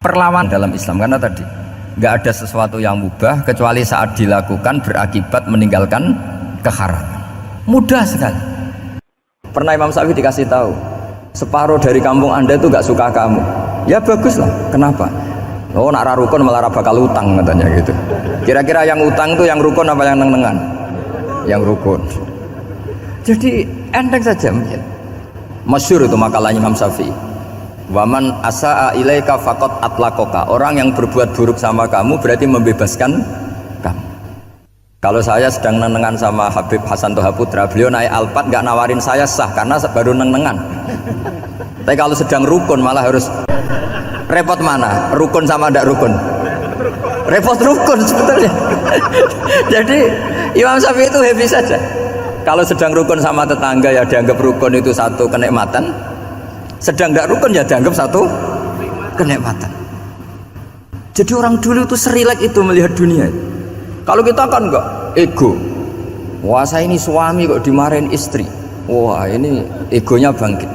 perlawanan dalam Islam, karena tadi nggak ada sesuatu yang mubah kecuali saat dilakukan berakibat meninggalkan keharaman. Mudah sekali. Pernah Imam Syafi'i dikasih tahu, separuh dari kampung anda itu nggak suka kamu. Ya bagus lah. Kenapa? Oh nak rukun malah bakal utang katanya gitu. Kira-kira yang utang itu yang rukun apa yang neng-nengan? Yang rukun. Jadi enteng saja. Masyhur itu makalahnya Imam Syafi'i. Waman asaa ilaika faqad atlaqaka. Orang yang berbuat buruk sama kamu berarti membebaskan kamu. Kalau saya sedang nenengan sama Habib Hasan Toha Putra, beliau naik Alphard nggak nawarin saya sah karena baru nenengan. Tapi kalau sedang rukun malah harus repot mana? Rukun sama ndak rukun? Repot rukun sebetulnya. Jadi Imam Syafi'i itu happy saja. Kalau sedang rukun sama tetangga ya dianggap rukun itu satu kenikmatan. Sedang tidak rukun ya dianggap satu kenikmatan. Jadi orang dulu itu serilek itu melihat dunia. Kalau kita kan enggak, ego. Wah saya ini suami kok dimarahin istri. Wah ini egonya bangkit.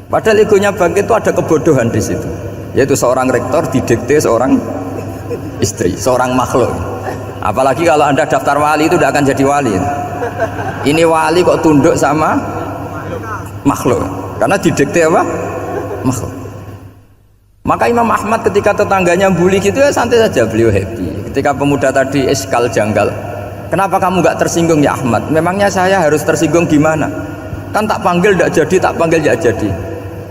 Padahal egonya bangkit itu ada kebodohan di situ. Yaitu seorang rektor didikte seorang istri, seorang makhluk. Apalagi kalau anda daftar wali itu tidak akan jadi wali. Ini wali kok tunduk sama makhluk. Karena didikte apa? Makhluk. Maka Imam Ahmad ketika tetangganya bully gitu ya santai saja, beliau happy. Ketika pemuda tadi eskal janggal, kenapa kamu gak tersinggung ya Ahmad? Memangnya saya harus tersinggung gimana? Kan tak panggil tidak jadi, tak panggil tidak jadi.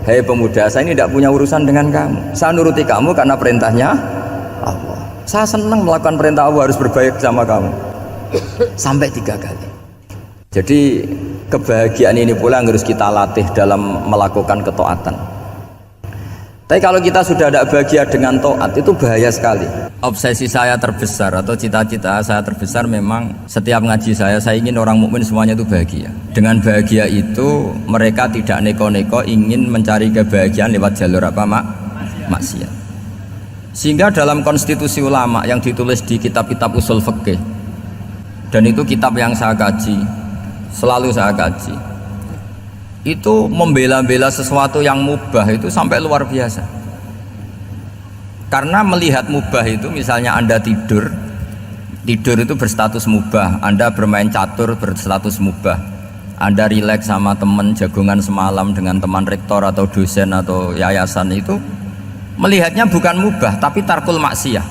Hei pemuda, saya ini tidak punya urusan dengan kamu. Saya nuruti kamu karena perintahnya Allah. Saya senang melakukan perintah Allah, harus berbaik sama kamu. Sampai 3 kali. Jadi kebahagiaan ini pula yang harus kita latih dalam melakukan ketaatan. Tapi kalau kita sudah tidak bahagia dengan taat, itu bahaya sekali. Obsesi saya terbesar atau cita-cita saya terbesar memang setiap ngaji saya ingin orang mukmin semuanya itu bahagia. Dengan bahagia itu mereka tidak neko-neko ingin mencari kebahagiaan lewat jalur apa maksiat. Sehingga dalam konstitusi ulama yang ditulis di kitab-kitab usul fikih, dan itu kitab yang saya kaji, selalu saya kaji, itu membela-bela sesuatu yang mubah itu sampai luar biasa. Karena melihat mubah itu, misalnya anda tidur itu berstatus mubah, anda bermain catur berstatus mubah, anda rileks sama teman jagungan semalam dengan teman rektor atau dosen atau yayasan, itu melihatnya bukan mubah tapi tarkul maksiyah.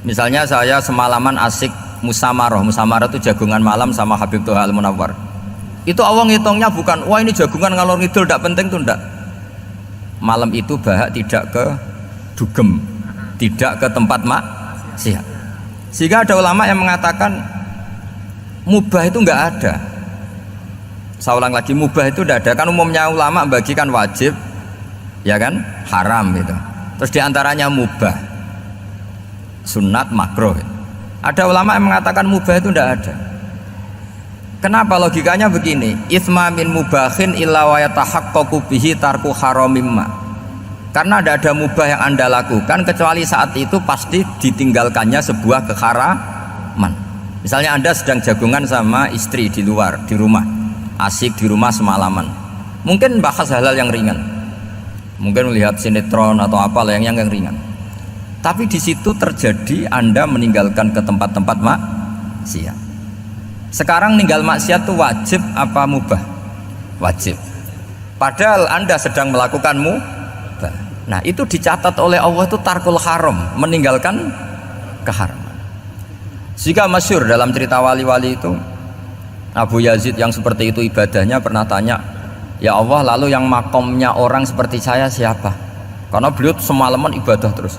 Misalnya saya semalaman asik musamarah itu jagungan malam sama Habib Toha Al-Munawwar. Itu Allah ngitungnya bukan, wah ini jagungan ngalor ngidul tidak penting tuh, enggak. Malam itu bahak tidak ke dugem, tidak ke tempat maksiat. Sehingga ada ulama yang mengatakan mubah itu enggak ada. Saya ulang lagi, mubah itu enggak ada. Kan umumnya ulama bagikan wajib, ya kan, haram gitu. Terus diantaranya mubah, sunat, makruh. Ada ulama yang mengatakan mubah itu tidak ada. Kenapa? Logikanya begini, itsma min mubahin illa wa yatahaqqaqu bihi tarku haramimma. Karena tidak ada mubah yang anda lakukan kecuali saat itu pasti ditinggalkannya sebuah keharaman. Misalnya anda sedang jagungan sama istri di luar, di rumah, asik di rumah semalaman, mungkin bahas hal-hal yang ringan, mungkin melihat sinetron atau apalah yang ringan. Tapi di situ terjadi anda meninggalkan ke tempat-tempat maksiat. Sekarang ninggal maksiat itu wajib apa mubah? Wajib. Padahal anda sedang melakukan mubah. Nah itu dicatat oleh Allah itu tarkul haram, meninggalkan keharaman. Jika masyhur dalam cerita wali-wali itu, Abu Yazid yang seperti itu ibadahnya pernah tanya, ya Allah lalu yang makomnya orang seperti saya siapa? Karena beliau semalaman ibadah terus.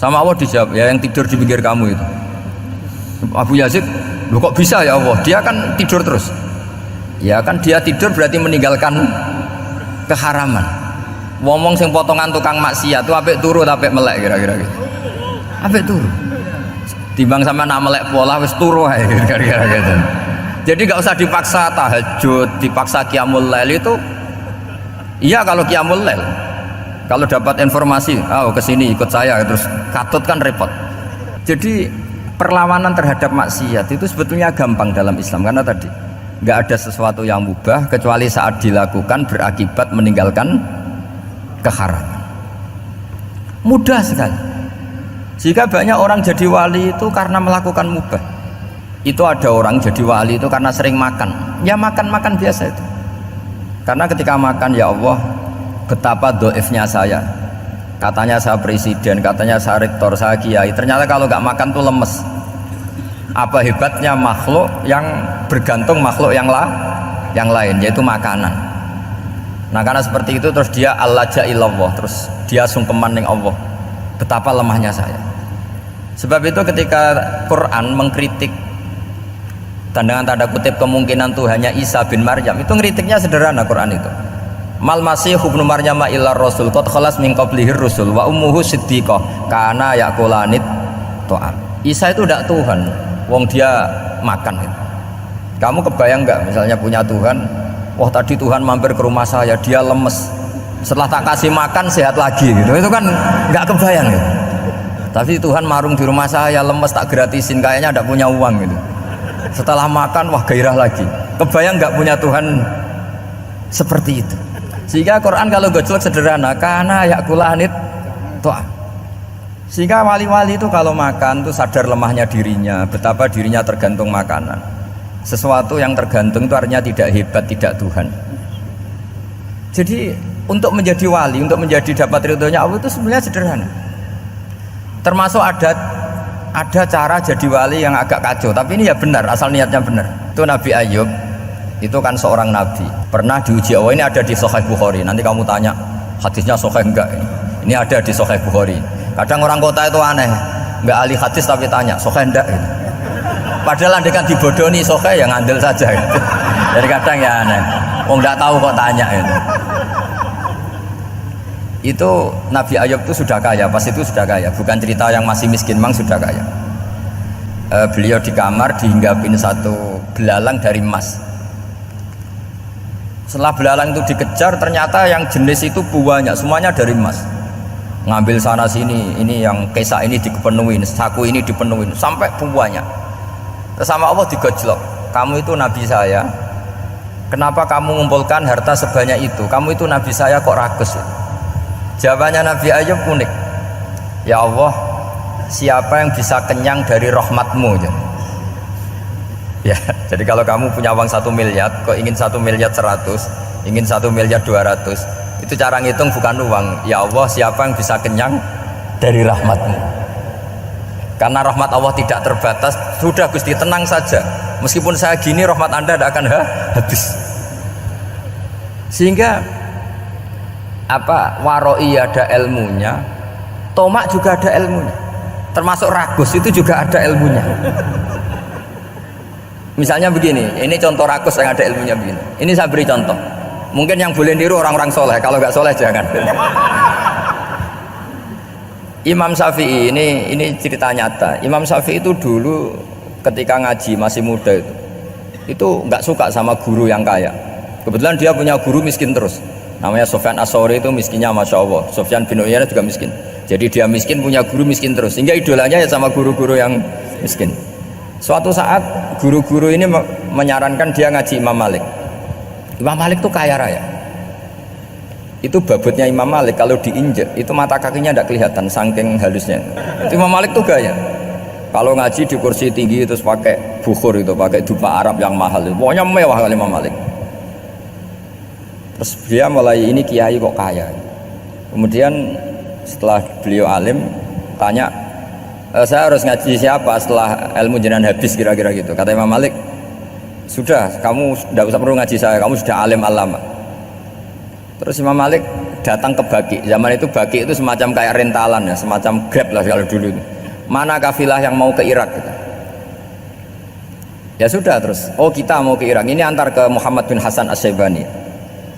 Sama Allah dijawab, ya yang tidur di pinggir kamu itu. Abu Yazid, loh kok bisa ya Allah? Dia kan tidur terus. Ya kan dia tidur berarti meninggalkan keharaman. Ngomong sing potongan tukang maksiat tuh apik turu apik melek kira-kira gitu. Apik turu. Timbang sama nak melek pola wis turu ae kira-kira gitu. Jadi nggak usah dipaksa tahajud, dipaksa qiyamul lail itu. Iya kalau qiyamul lail. Kalau dapat informasi, oh kesini ikut saya, terus katut kan repot. Jadi perlawanan terhadap maksiat itu sebetulnya gampang dalam Islam, karena tadi nggak ada sesuatu yang mubah kecuali saat dilakukan berakibat meninggalkan keharaman. Mudah sekali. Jika banyak orang jadi wali itu karena melakukan mubah. Itu ada orang jadi wali itu karena sering makan. Ya makan-makan biasa itu. Karena ketika makan, ya Allah, betapa doifnya saya. Katanya saya presiden, katanya saya rektor, saya kiai. Ternyata kalau nggak makan tuh lemes. Apa hebatnya makhluk yang bergantung makhluk yang lain, yaitu makanan. Nah karena seperti itu terus dia al-laja'illallah, terus dia sungkeman ning Allah. Betapa lemahnya saya. Sebab itu ketika Quran mengkritik dan dengan tanda kutip kemungkinan Tuhannya Isa bin Maryam, itu ngeritiknya sederhana. Quran itu mal masih ibnu Maryam illa rasul qad khalas min qablihir rusul wa ummuhu siddiqah kana yaqulanit ta'am. Isa itu tidak Tuhan, wong dia makan itu. Kamu kebayang nggak misalnya punya Tuhan, wah tadi Tuhan mampir ke rumah saya, dia lemes, setelah tak kasih makan sehat lagi gitu. Itu kan nggak kebayang gitu. Tapi Tuhan marung di rumah saya, lemes tak gratisin, kayaknya tidak punya uang gitu. Setelah makan, wah gairah lagi. Kebayang nggak punya Tuhan seperti itu. Sehingga Quran kalau gojlok sederhana, karena yakulanit toh. Sehingga wali-wali itu kalau makan tuh sadar lemahnya dirinya, betapa dirinya tergantung makanan. Sesuatu yang tergantung itu artinya tidak hebat, tidak Tuhan. Jadi untuk menjadi wali, untuk menjadi dapat ridhonya Allah itu sebenarnya sederhana. Termasuk ada cara jadi wali yang agak kacau, tapi ini ya benar, asal niatnya benar. Itu Nabi Ayub, itu kan seorang nabi, pernah diuji Allah. Ini ada di Sahih Bukhari. Nanti kamu tanya hadisnya sahih enggak, ini ada di Sahih Bukhari. Kadang orang kota itu aneh, enggak ahli hadis tapi tanya sahih enggak gitu. Padahal andai kan dibodoni sahih ya ngandel saja gitu. Jadi kadang ya aneh, wong enggak tahu kok tanya gitu. Itu Nabi Ayub itu sudah kaya, pas itu sudah kaya, bukan cerita yang masih miskin, memang sudah kaya. Beliau di kamar dihinggapin satu belalang dari emas. Setelah belalang itu dikejar, ternyata yang jenis itu banyak, semuanya dari emas. Ngambil sana sini, ini yang kesak ini dipenuhin, saku ini dipenuhin, sampai banyak. Terus sama Allah digojlok, kamu itu nabi saya, kenapa kamu mengumpulkan harta sebanyak itu? Kamu itu nabi saya kok rakus? Jawabannya Nabi Ayub unik. Ya Allah, siapa yang bisa kenyang dari rahmatmu? Ya, jadi kalau kamu punya uang 1 miliar, kok ingin 1 miliar 100, ingin 1 miliar 200, itu cara ngitung bukan uang. Ya Allah, siapa yang bisa kenyang dari rahmatmu? Karena rahmat Allah tidak terbatas. Sudah Gusti, tenang saja. Meskipun saya gini, rahmat Anda tidak akan habis. Sehingga waroi ada ilmunya, tomak juga ada ilmunya, termasuk ragus itu juga ada ilmunya. Misalnya begini, ini contoh ragus yang ada ilmunya begini. Ini saya beri contoh, mungkin yang boleh niru orang-orang soleh, kalau nggak soleh jangan. Imam Syafi'i, ini cerita nyata. Imam Syafi'i itu dulu ketika ngaji masih muda itu nggak suka sama guru yang kaya. Kebetulan dia punya guru miskin terus, namanya Sufyan As-Tsauri, itu miskinnya Masya Allah. Sufyan bin Uyainah juga miskin, jadi dia miskin punya guru miskin terus, sehingga idolanya ya sama guru-guru yang miskin. Suatu saat guru-guru ini menyarankan dia ngaji Imam Malik. Imam Malik itu kaya raya. Itu babutnya Imam Malik kalau diinjek itu mata kakinya tidak kelihatan saking halusnya. Itu Imam Malik tuh gaya. Kalau ngaji di kursi tinggi terus pakai bukhur, itu pakai dupa Arab yang mahal, pokoknya mewah kali Imam Malik. Terus dia mulai, ini kiai kok kaya. Kemudian setelah beliau alim tanya, saya harus ngaji siapa setelah ilmu jenengan habis, kira-kira gitu. Kata Imam Malik, sudah, kamu tidak usah perlu ngaji saya, kamu sudah alim alama. Terus Imam Malik datang ke Baqi. Zaman itu Baqi itu semacam kayak rentalan ya, semacam Grab lah kalau dulu itu. Mana kafilah yang mau ke Irak gitu. Ya sudah, terus oh kita mau ke Irak, ini antar ke Muhammad bin Hasan As-Syaibani.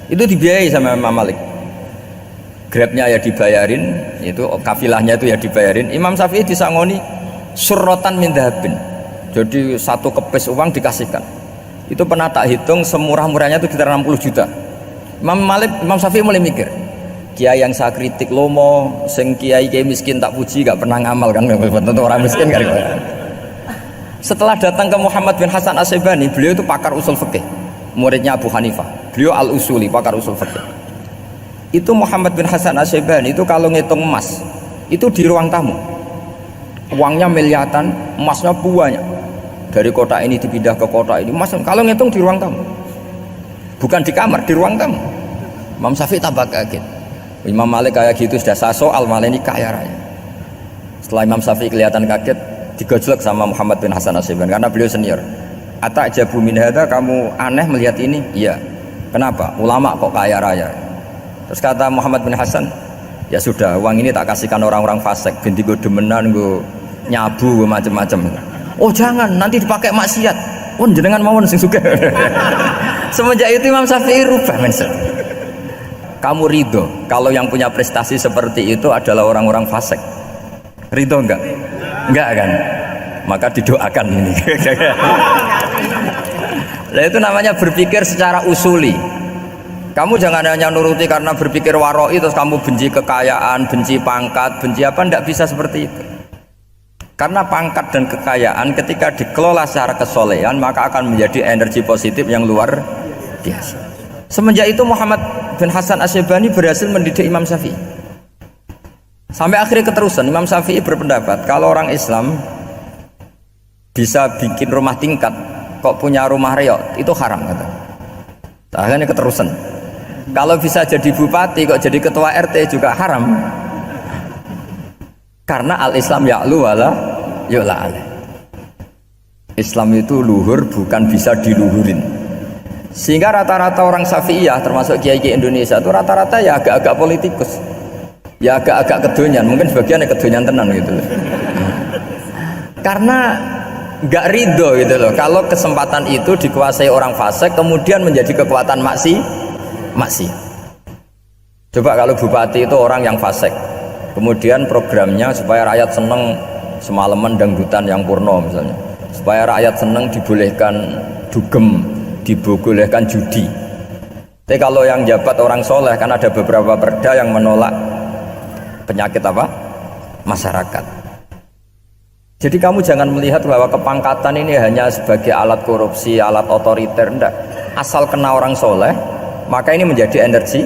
Itu dibiayai sama Imam Malik. Grabnya ya dibayarin, itu kafilahnya itu ya dibayarin. Imam Syafi'i disangoni surrotan min dhahabin. Jadi satu kepes uang dikasihkan. Itu pernah tak hitung semurah-murahnya itu sekitar 60 juta. Imam Syafi'i mulai mikir, kiai yang saya kritik lomo, sing kiai miskin tak puji, gak pernah ngamal kan, tentu orang miskin kan. Setelah datang ke Muhammad bin Hasan As-Syaibani, beliau itu pakar usul fikih, muridnya Abu Hanifah. Beliau al-usuli, pakar usul fikih. Itu Muhammad bin Hasan As-Syaibani itu kalau ngitung emas itu di ruang tamu. Uangnya miliaran, emasnya banyak. Dari kota ini dipindah ke kota ini, emas kalau ngitung di ruang tamu. Bukan di kamar, di ruang tamu. Imam Syafi'i tambah kaget. Imam Malik kayak gitu sudah soal, malah ini kaya raya. Setelah Imam Syafi'i kelihatan kaget, digojlok sama Muhammad bin Hasan Asy'ibani karena beliau senior. Atajabu min hadza, kamu aneh melihat ini? Iya. Kenapa? Ulama kok kaya raya. Terus kata Muhammad bin Hasan, ya sudah, uang ini tak kasihkan orang-orang fasik, ganti gue demenan, gue nyabu, gue macem-macem. Oh jangan, nanti dipakai maksiat. Oh jenengan mawon sing suka. Semenjak itu Imam Syafi'i rubah mindset. Kamu ridho kalau yang punya prestasi seperti itu adalah orang-orang fasik? Ridho enggak? Enggak kan? Maka didoakan ini. Nah itu namanya berpikir secara usuli. Kamu jangan hanya nuruti karena berpikir waroi terus kamu benci kekayaan, benci pangkat, benci apa, enggak bisa seperti itu. Karena pangkat dan kekayaan ketika dikelola secara kesolehan maka akan menjadi energi positif yang luar biasa. Semenjak itu Muhammad bin Hasan Asy'ibani berhasil mendidik Imam Syafi'i. Sampai akhirnya keterusan Imam Syafi'i berpendapat kalau orang Islam bisa bikin rumah tingkat kok punya rumah reot itu haram kata. Akhirnya keterusan. Kalau bisa jadi bupati kok jadi ketua RT juga haram. Karena al-Islam ya'lu wala yu'la alaih. Islam itu luhur bukan bisa diluhurin. Sehingga rata-rata orang Syafi'iyah termasuk kiai-kiai Indonesia itu rata-rata ya agak-agak politikus. Ya agak-agak kedonyan, mungkin sebagian ya kedonyan tenan gitu. Karena enggak ridho gitu loh. Kalau kesempatan itu dikuasai orang fasik kemudian menjadi kekuatan maksi. Coba kalau bupati itu orang yang fasik. Kemudian programnya supaya rakyat seneng semalaman dangdutan yang purno misalnya, supaya rakyat seneng dibolehkan dugem, dibolehkan judi. Tapi kalau yang jabat orang soleh kan ada beberapa perda yang menolak penyakit apa? Masyarakat. Jadi kamu jangan melihat bahwa kepangkatan ini hanya sebagai alat korupsi, alat otoriter, enggak. Asal kena orang soleh maka ini menjadi energi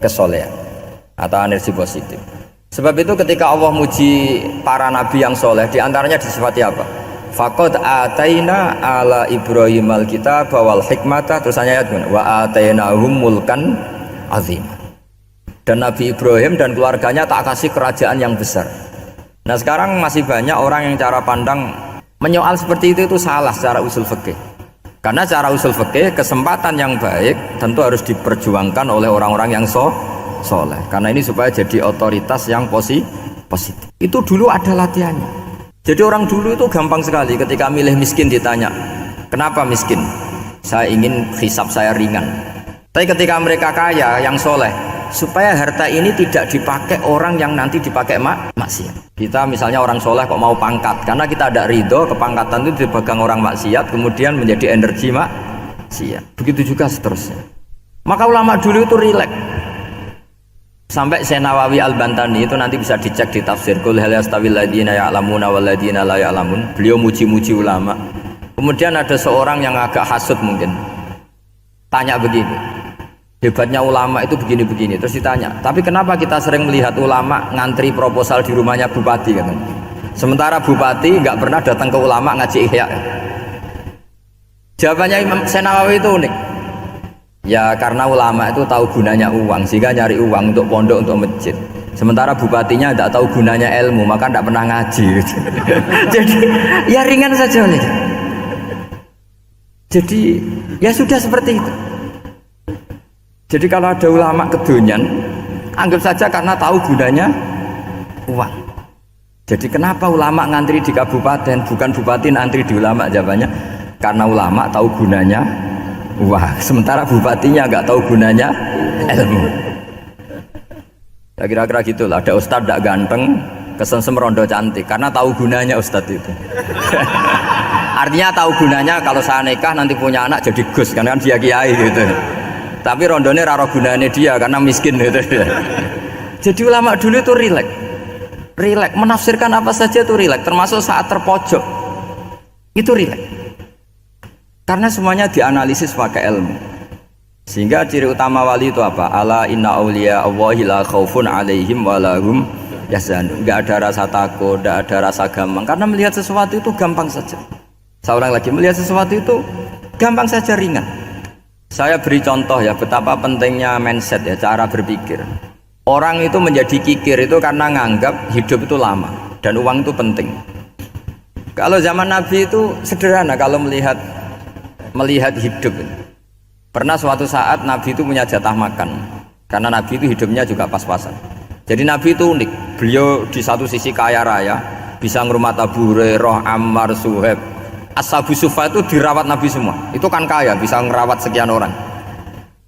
kesolehan atau energi positif. Sebab itu ketika Allah muji para nabi yang soleh, diantaranya disifati apa? Faqad ataina ala Ibrahim al-kitab wal hikmata, terus ayat wa atainahum mulkan azim. Dan Nabi Ibrahim dan keluarganya tak kasih kerajaan yang besar. Nah sekarang masih banyak orang yang cara pandang menyoal seperti itu salah secara usul fikih. Karena secara usul fikih kesempatan yang baik tentu harus diperjuangkan oleh orang-orang yang soleh, karena ini supaya jadi otoritas yang positif. Itu dulu ada latihannya. Jadi orang dulu itu gampang sekali ketika milih miskin ditanya, kenapa miskin? Saya ingin hisab saya ringan. Tapi ketika mereka kaya yang soleh, supaya harta ini tidak dipakai orang yang nanti dipakai maksiat. Kita misalnya orang soleh kok mau pangkat, karena kita ada ridho kepangkatan itu dipegang orang maksiat kemudian menjadi energi maksiat. Begitu juga seterusnya. Maka ulama dulu itu rileks. Sampai Syekh Nawawi Al-Bantani itu nanti bisa dicek di tafsir Qul hal yastawil ladzina ya'lamuna wal ladzina la ya'lamun. Beliau muji-muji ulama. Kemudian ada seorang yang agak hasud mungkin. Tanya begini. Hebatnya ulama itu begini-begini. Terus ditanya, tapi kenapa kita sering melihat ulama ngantri proposal di rumahnya bupati katanya. Sementara bupati nggak pernah datang ke ulama ngaji ihya. Jawabannya Imam Syekh Nawawi itu unik. Ya karena ulama itu tahu gunanya uang sehingga nyari uang untuk pondok, untuk masjid. Sementara bupatinya tidak tahu gunanya ilmu maka tidak pernah ngaji. Jadi ya ringan saja oleh. Jadi ya sudah seperti itu. Jadi kalau ada ulama kedonyan anggap saja karena tahu gunanya uang. Jadi kenapa ulama ngantri di kabupaten bukan bupati ngantri di ulama? Jawabannya karena ulama tahu gunanya uang, sementara bupatinya nggak tahu gunanya ilmu. Ya kira-kira gitulah. Ada ustadz tidak ganteng kesensem rondo cantik karena tahu gunanya ustadz itu. Artinya tahu gunanya kalau saya nikah nanti punya anak jadi gus kan dia kiai gitu. Tapi rondone raro gunanya dia karena miskin gitu. Jadi ulama dulu itu rileks menafsirkan apa saja itu rileks, termasuk saat terpojok itu rileks. Karena semuanya dianalisis pakai ilmu. Sehingga ciri utama wali itu apa? Ala inna awliya Allahi la khaufun alaihim wa lahum nggak ada rasa takut, nggak ada rasa gampang, karena melihat sesuatu itu gampang saja. Saya ulang lagi, melihat sesuatu itu gampang saja, ringan. Saya beri contoh ya betapa pentingnya mindset ya, cara berpikir. Orang itu menjadi kikir itu karena nganggap hidup itu lama dan uang itu penting. Kalau zaman Nabi itu sederhana kalau melihat hidup. Pernah suatu saat Nabi itu punya jatah makan, karena Nabi itu hidupnya juga pas-pasan. Jadi Nabi itu unik, beliau di satu sisi kaya raya, bisa ngurmat Abu Hurairah, Ammar, Suhaib, Ashabu Sufa itu dirawat Nabi semua. Itu kan kaya, bisa ngerawat sekian orang.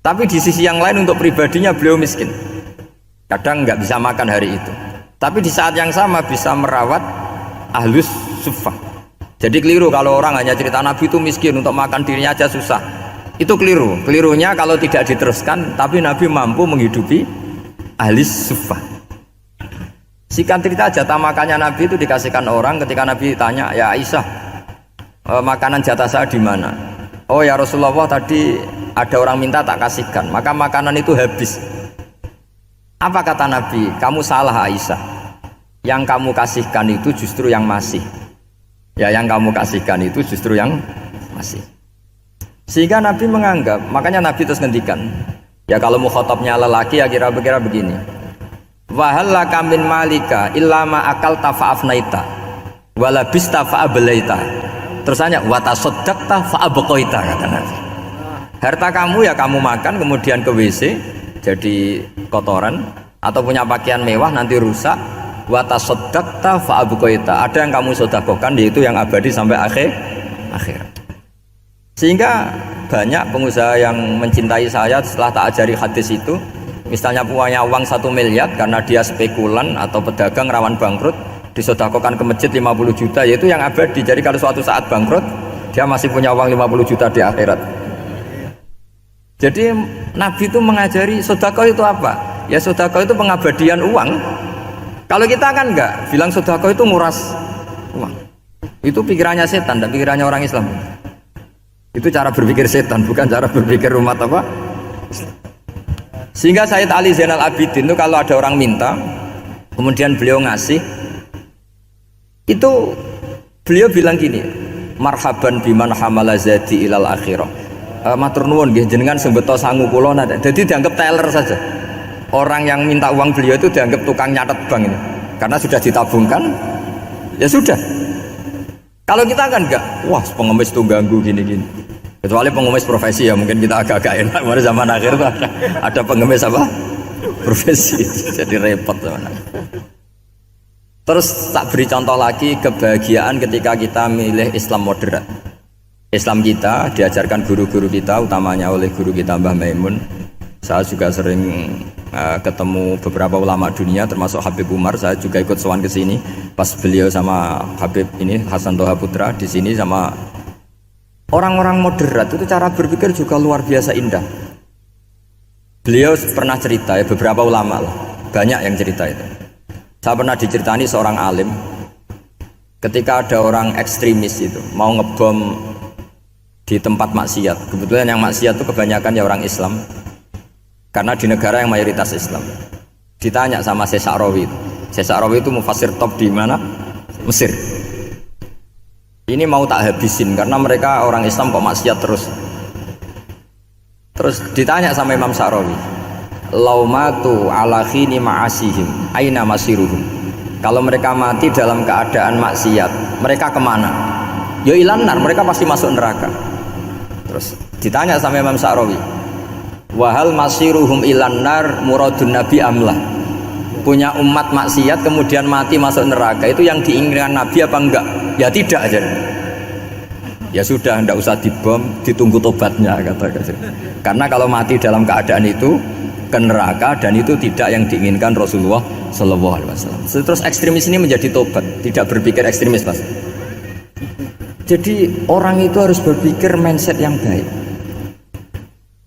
Tapi di sisi yang lain untuk pribadinya beliau miskin. Kadang nggak bisa makan hari itu. Tapi di saat yang sama bisa merawat Ahlus Sufa. Jadi keliru kalau orang hanya cerita Nabi itu miskin, untuk makan dirinya aja susah. Itu keliru. Kelirunya kalau tidak diteruskan, tapi Nabi mampu menghidupi Ahlus Sufa. Singkat cerita jatah makannya Nabi itu dikasihkan orang ketika Nabi tanya, ya Aisyah, makanan jatah saya di mana? Oh ya Rasulullah, tadi ada orang minta tak kasihkan, maka makanan itu habis. Apa kata Nabi? Kamu salah Aisyah, yang kamu kasihkan itu justru yang masih. Ya yang kamu kasihkan itu justru yang masih. Sehingga Nabi menganggap, makanya Nabi terus ngendikan, ya kalau mukhatabnya lelaki ya kira-kira begini, wahal laka min malika illa ma akalta fa'afnaita walabista fa'ablaita. Terus tanya watasaddaqta fa'abqaita, kata Nabi. Harta kamu ya kamu makan kemudian ke WC jadi kotoran, atau punya pakaian mewah nanti rusak. Watasaddaqta fa'abqaita, ada yang kamu sedekahkan yaitu yang abadi sampai akhir. Sehingga banyak pengusaha yang mencintai saya setelah tak ajari hadis itu, misalnya punya uang 1 miliar karena dia spekulan atau pedagang rawan bangkrut, disedekahkan ke masjid 50 juta, yaitu yang abadi. Jadi kalau suatu saat bangkrut, dia masih punya uang 50 juta di akhirat. Jadi Nabi itu mengajari sedekah itu apa? Ya sedekah itu pengabadian uang. Kalau kita kan enggak, bilang sedekah itu nguras uang. Itu pikirannya setan dan pikirannya orang Islam. Itu cara berpikir setan, bukan cara berpikir umat apa. Sehingga Sayyid Ali Zainal Abidin itu kalau ada orang minta, kemudian beliau ngasih, itu beliau bilang gini, marhaban biman hamala zadi ilal akhirah. Matur nuwun nggih jenengan sing beto sangu kula nate. Jadi dianggap teller saja. Orang yang minta uang beliau itu dianggap tukang nyatet bank ini. Karena sudah ditabungkan, ya sudah. Kalau kita kan enggak, wah pengemis tuh ganggu gini-gini. Kecuali pengemis profesi ya mungkin kita agak-agak enak. Pada zaman akhir tuh ada pengemis apa? Profesi, jadi repot zaman. Terus tak beri contoh lagi kebahagiaan ketika kita milih Islam moderat. Islam kita diajarkan guru-guru kita, utamanya oleh guru kita Mbah Maimun. Saya juga sering ketemu beberapa ulama dunia termasuk Habib Umar. Saya juga ikut sowan ke sini pas beliau sama Habib ini Hasan Toha Putra di sini sama orang-orang moderat. Itu cara berpikir juga luar biasa indah. Beliau pernah cerita ya, beberapa ulama lah, banyak yang cerita itu. Saya pernah diceritani seorang alim ketika ada orang ekstremis itu mau ngebom di tempat maksiat. Kebetulan yang maksiat itu kebanyakan ya orang Islam, karena di negara yang mayoritas Islam. Ditanya sama Syekh Sa'rawi itu mufassir top di mana? Mesir. Ini mau tak habisin karena mereka orang Islam kok maksiat terus. Terus ditanya sama Imam Sa'rawi, laumatu ala khini ma'asihim aina masiruhum. Kalau mereka mati dalam keadaan maksiat, mereka kemana? Ya ilanar, mereka pasti masuk neraka. Terus ditanya sama Imam Sa'rawi, wahal masiruhum ilanar muradun nabi amlah. Punya umat maksiat kemudian mati masuk neraka, itu yang diinginkan Nabi apa enggak? Ya tidak aja. Ya sudah, enggak usah dibom, ditunggu tobatnya, kata. Karena kalau mati dalam keadaan itu ke neraka, dan itu tidak yang diinginkan Rasulullah Shallallahu Alaihi Wasallam. Terus ekstremis ini menjadi tobat, tidak berpikir ekstremis, Mas. Jadi orang itu harus berpikir mindset yang baik.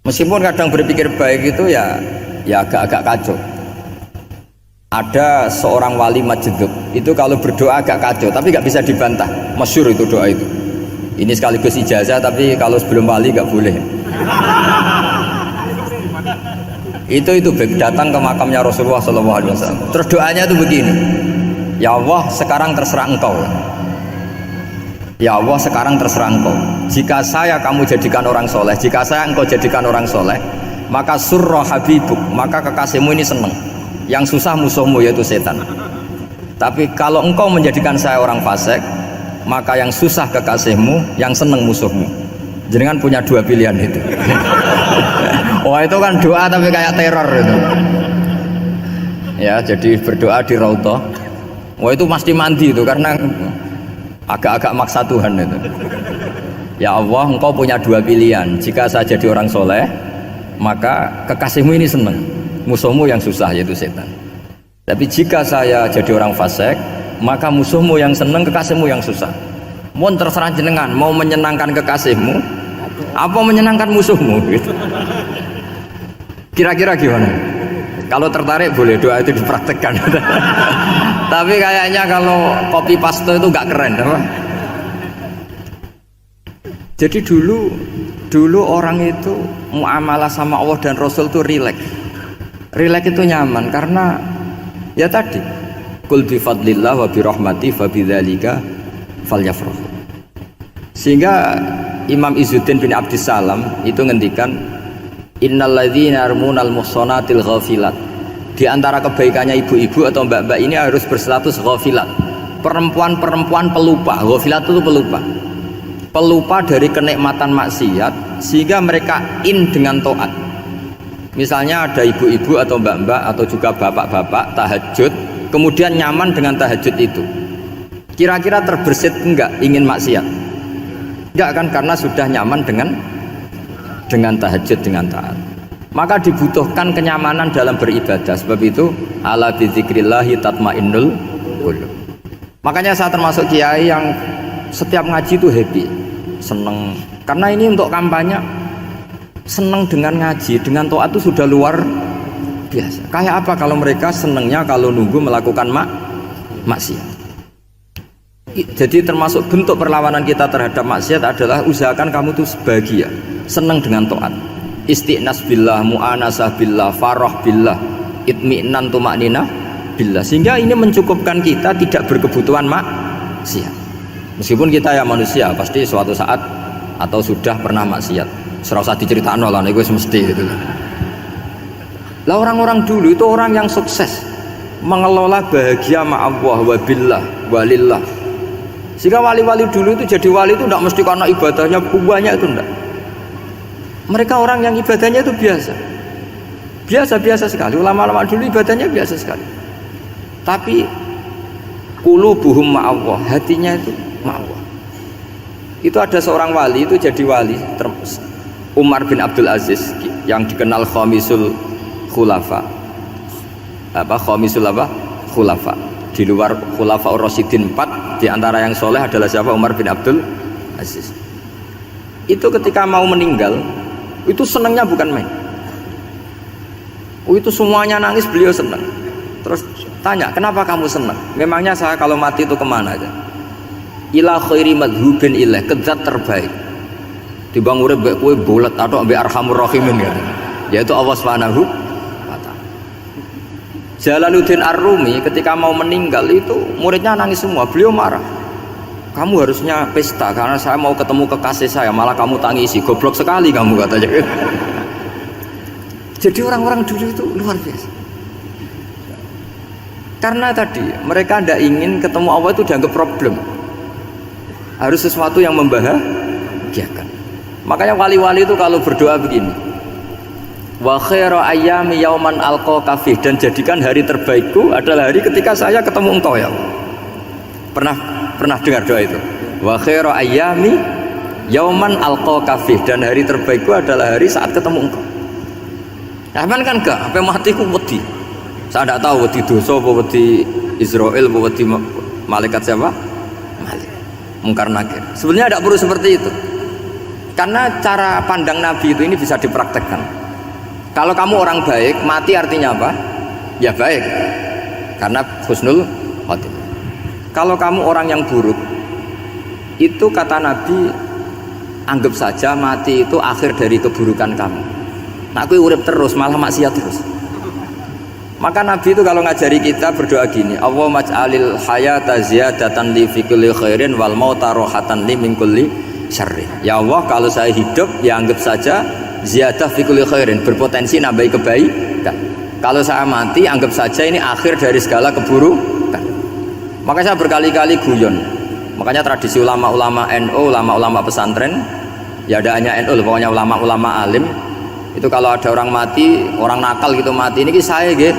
Meskipun kadang berpikir baik itu ya agak-agak kacau. Ada seorang wali Majdub itu kalau berdoa agak kacau, tapi nggak bisa dibantah. Masyhur itu doa itu. Ini sekaligus ijazah, tapi kalau sebelum wali nggak boleh. Itu datang ke makamnya Rasulullah SAW. Terus doanya itu begini, ya Allah sekarang terserah engkau. Ya Allah sekarang terserah engkau. Jika saya kamu jadikan orang soleh, jika saya engkau jadikan orang soleh, maka surra habibuk, maka kekasihmu ini senang. Yang susah musuhmu yaitu setan. Tapi kalau engkau menjadikan saya orang fasik, maka yang susah kekasihmu, yang senang musuhmu. Jenengan punya dua pilihan itu. Wah itu kan doa tapi kayak teror itu. Ya jadi berdoa di Raudhah. Wah itu pasti mandi itu karena agak-agak maksa Tuhan itu. Ya Allah engkau punya dua pilihan. Jika saya jadi orang soleh, maka kekasihmu ini senang, musuhmu yang susah yaitu setan. Tapi jika saya jadi orang fasik, maka musuhmu yang senang, kekasihmu yang susah. Mohon terserah jenengan, mau menyenangkan kekasihmu apa menyenangkan musuhmu gitu. Kira-kira gimana? Kalau tertarik boleh doa itu dipraktekkan. Tapi kayaknya kalau copy paste itu nggak keren apa? Jadi dulu orang itu muamalah sama Allah dan Rasul itu rileks. Rileks itu nyaman karena ya tadi kul bi fadlillah wa bi rahmati fa bidzalika falyafrahu. Sehingga Imam Izzuddin bin Abdissalam itu ngendikan innalladzina yarmunal muhsanatil ghafilat. Di antara kebaikannya ibu-ibu atau mbak-mbak ini harus berstatus ghafilat. Perempuan-perempuan pelupa. Ghafilat itu pelupa. Pelupa dari kenikmatan maksiat sehingga mereka dengan taat. Misalnya ada ibu-ibu atau mbak-mbak atau juga bapak-bapak tahajud, kemudian nyaman dengan tahajud itu. Kira-kira terbersit enggak ingin maksiat? Enggak kan, karena sudah nyaman dengan tahajud, dengan taat. Maka dibutuhkan kenyamanan dalam beribadah. Sebab itu ala bizikrillahi tatmainnul qulub. Makanya saya termasuk kiai yang setiap ngaji itu happy, seneng. Karena ini untuk kampanye, seneng dengan ngaji, dengan taat itu sudah luar biasa. Kayak apa kalau mereka senengnya kalau nunggu melakukan maksiat. Jadi termasuk bentuk perlawanan kita terhadap maksiat adalah usahakan kamu tuh bahagia, senang dengan taat, istiqnas billah, mu'anasah billah, farah billah, itmi'nan tumakninah billah. Sehingga ini mencukupkan kita tidak berkebutuhan maksiat. Meskipun kita ya manusia, pasti suatu saat atau sudah pernah maksiat. Serah usah diceritakan lah, itu mesti gitu. Lah orang-orang dulu itu orang yang sukses mengelola bahagia ma'allah wa billah walillah. Sehingga wali-wali dulu itu jadi wali itu tidak mesti karena ibadahnya banyak, itu enggak. Mereka orang yang ibadahnya itu biasa sekali. Ulama-ulama dulu ibadahnya biasa sekali. Tapi qulubuhum ma'allah, hatinya itu ma'allah. Itu ada seorang wali itu jadi wali, Umar bin Abdul Aziz yang dikenal khamisul khulafa. Khulafa. Di luar Khulafa Ar-Rasyidin 4, di antara yang soleh adalah siapa? Umar bin Abdul Aziz. Itu ketika mau meninggal, itu senangnya bukan main. Itu semuanya nangis, beliau senang. Terus tanya, kenapa kamu senang? Memangnya saya kalau mati itu kemana aja? Ila khairi madhubin ilah, ke zat terbaik. Timbang urip mbek kowe bolet atau mbek arhamur rahimin gitu. Yaitu Allah Subhanahu wa taala. Jalaluddin Ar-Rumi ketika mau meninggal itu muridnya nangis semua, beliau marah. Kamu harusnya pesta karena saya mau ketemu kekasih saya, malah kamu tangisi, goblok sekali kamu, katanya. Jadi orang-orang dulu itu luar biasa. Karena tadi mereka tidak ingin ketemu Allah itu dianggap problem, harus sesuatu yang membahagiakan. Makanya wali-wali itu kalau berdoa begini, wa khairu ayyami yauman alqa kafih, dan jadikan hari terbaikku adalah hari ketika saya ketemu engkau ya Allah. Pernah dengar doa itu? Wa khairu ayyami yauman alqa kafih, dan hari terbaikku adalah hari saat ketemu engkau. Aman kan enggak? Sampai matiku wedi. Saya tidak tahu wedi dosa apa wedi Israel apa wedi malaikat siapa? Malik. Mungkar nakir. Sebenarnya tidak perlu seperti itu. Karena cara pandang Nabi itu ini bisa dipraktekkan. Kalau kamu orang baik, mati artinya apa? Ya baik, karena husnul khotimah. Kalau kamu orang yang buruk, itu kata Nabi, anggap saja mati itu akhir dari keburukan kamu. Nak kowe urip terus malah maksiat terus. Maka Nabi itu kalau ngajari kita berdoa gini, Allahumma ij'alil hayata ziyadatan li fi kulli khairin wal mauta rohatan li min kulli syarrin. Ya Allah, kalau saya hidup ya anggap saja ziyadah fi kulli khairin, berpotensi nambahi kebaikan. Kalau saya mati anggap saja ini akhir dari segala keburukan. Maka saya berkali-kali guyon. Makanya tradisi ulama-ulama NU, ulama-ulama pesantren, ya ada hanya NU, pokoknya ulama-ulama alim. Itu kalau ada orang mati, orang nakal gitu mati, ini saya gitu,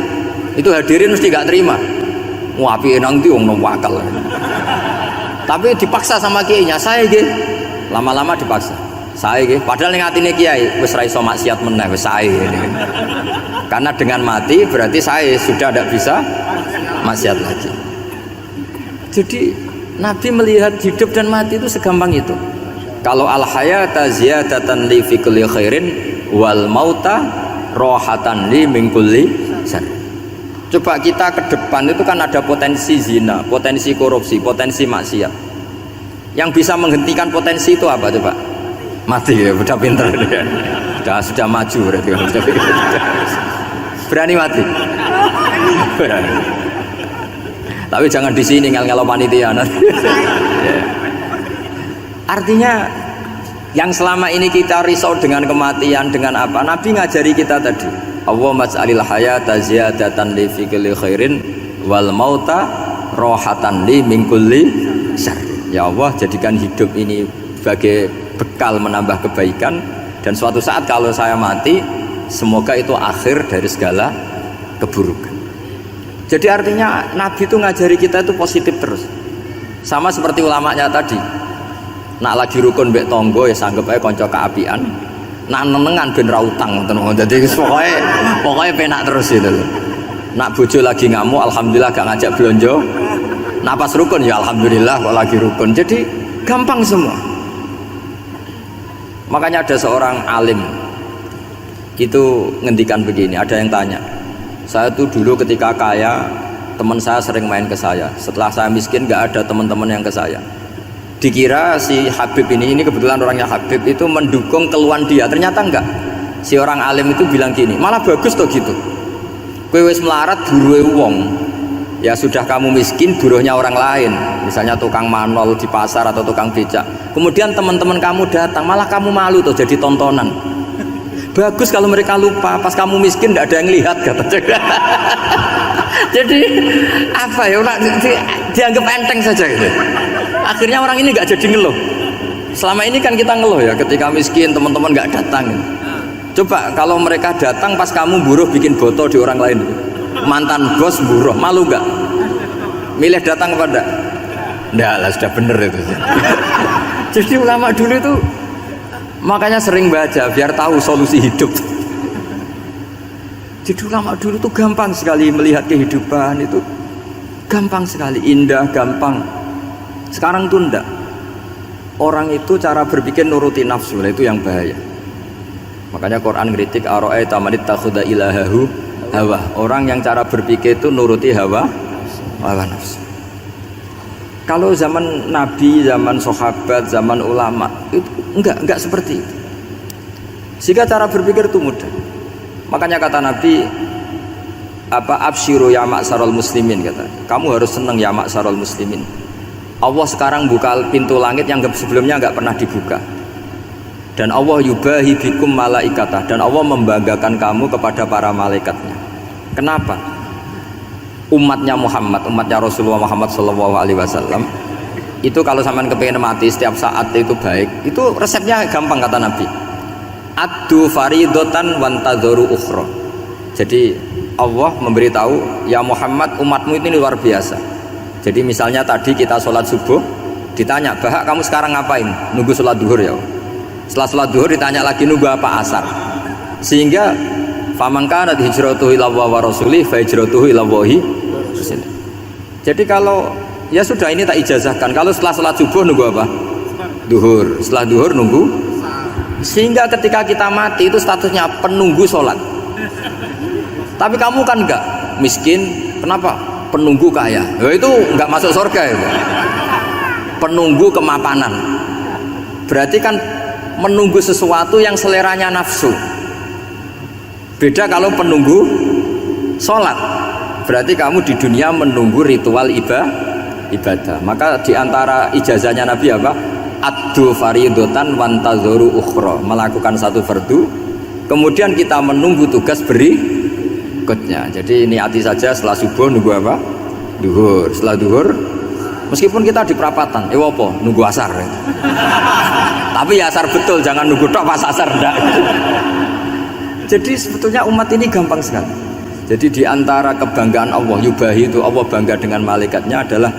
itu hadirin mesti gak terima. Wah, api enang itu orang wakal. Tapi dipaksa sama kiainya, saya gitu. Lama-lama dipaksa, saya gitu. Padahal yang hatinya kiai, wis ra iso maksiat meneh, wis saya gitu. Karena dengan mati berarti saya sudah tidak bisa maksiat lagi. Jadi Nabi melihat hidup dan mati itu segampang itu. Kalau al hayata ziyadatan li fi kulli khairin wal mauta rohatan li min kulli syarr. Coba kita ke depan itu kan ada potensi zina, potensi korupsi, potensi maksiat. Yang bisa menghentikan potensi itu apa coba? Mati ya, udah pinter dia. Sudah maju berarti. Berani mati. Berani. Tapi jangan di sini ngel-ngelo panitia. Artinya yang selama ini kita risau dengan kematian, dengan apa? Nabi ngajari kita tadi. Allahumma ij'alil hayata ziyadatan li fi kulli khairin wal mauta rohatan li min kulli syarr. Ya Allah, jadikan hidup ini sebagai bekal menambah kebaikan, dan suatu saat kalau saya mati, semoga itu akhir dari segala keburukan. Jadi artinya Nabi itu ngajari kita itu positif terus. Sama seperti ulamanya tadi. Nak lagi rukun mbek tonggo ya sanggep ae kanca keapian. Nak nenengan ben ra utang ngoten. Dadi pokoke penak terus itu lho. Nak bojo lagi ngamuk alhamdulillah gak ngajak blonjo. Nak pas rukun ya alhamdulillah kok lagi rukun. Jadi gampang semua. Makanya ada seorang alim itu ngendikan begini, ada yang tanya, saya tuh dulu ketika kaya teman saya sering main ke saya, setelah saya miskin gak ada teman-teman yang ke saya. Dikira si Habib ini kebetulan orangnya Habib itu mendukung keluhan dia, ternyata enggak. Si orang alim itu bilang gini, malah bagus toh gitu, kowe wis melarat buruhe wong, ya sudah kamu miskin buruhnya orang lain, misalnya tukang manol di pasar atau tukang becak, kemudian teman-teman kamu datang malah kamu malu tuh jadi tontonan. Bagus kalau mereka lupa pas kamu miskin tidak ada yang lihat kata. Jadi apa ya, dianggap enteng saja gitu. Akhirnya orang ini nggak jadi ngeluh. Selama ini kan kita ngeluh ya ketika miskin teman-teman nggak datang. Coba kalau mereka datang pas kamu buruh bikin botol di orang lain, mantan bos buruh, malu nggak? Milih datang apa enggak? Enggak lah, sudah bener itu. Jadi ulama dulu itu makanya sering baca biar tahu solusi hidup. Jadi ulama dulu tuh gampang sekali melihat kehidupan itu, gampang sekali, indah, gampang. Sekarang tuh enggak. Orang itu cara berpikir nuruti nafsu, itu yang bahaya. Makanya Quran ngeritik ara'aita man ittakhadha ilahahu hawa. Orang yang cara berpikir itu nuruti hawa nafsu. Kalau zaman Nabi, zaman sahabat, zaman ulama itu enggak seperti itu. Sehingga cara berpikir itu mudah. Makanya kata Nabi, absyiru ya ma'sarul muslimin, kata. Kamu harus senang ya ma'sarul muslimin. Allah sekarang buka pintu langit yang sebelumnya enggak pernah dibuka. Dan Allah yubahi bikum malaikatah, dan Allah membanggakan kamu kepada para malaikatnya. Kenapa? Umatnya Muhammad, umatnya Rasulullah Muhammad SAW itu kalau sampean kepengen mati setiap saat itu baik, itu resepnya gampang kata Nabi. Addu faridotan wantadzoru ukhra. Jadi Allah memberitahu, ya Muhammad, umatmu ini luar biasa. Jadi misalnya tadi kita sholat subuh, ditanya, Bahak kamu sekarang ngapain? Nunggu sholat duhur ya. Setelah sholat duhur ditanya lagi, nunggu apa asar? Sehingga faman kana hijratuhu ila Allah wa rasulih fa hijratuhu ila Allah. Jadi kalau ya sudah ini tak ijazahkan, kalau setelah sholat subuh nunggu apa? Duhur. Setelah duhur nunggu. Sehingga ketika kita mati itu statusnya penunggu sholat. Tapi kamu kan enggak, miskin, kenapa? Penunggu kaya. Ya, itu enggak masuk surga ya. Penunggu kemapanan. Berarti kan menunggu sesuatu yang seleranya nafsu. Beda kalau penunggu sholat, berarti kamu di dunia menunggu ritual ibadah. Maka diantara ijazahnya Nabi apa? Addu faridotan wantazuru ukhra, melakukan satu fardu kemudian kita menunggu tugas berikutnya. Jadi niati saja setelah subuh nunggu apa? Duhur. Setelah duhur meskipun kita di perapatan apa? Nunggu asar tapi ya asar betul, jangan nunggu tok pas asar enggak. Jadi sebetulnya umat ini gampang sekali. Jadi diantara kebanggaan Allah yubahi itu Allah bangga dengan malaikatnya adalah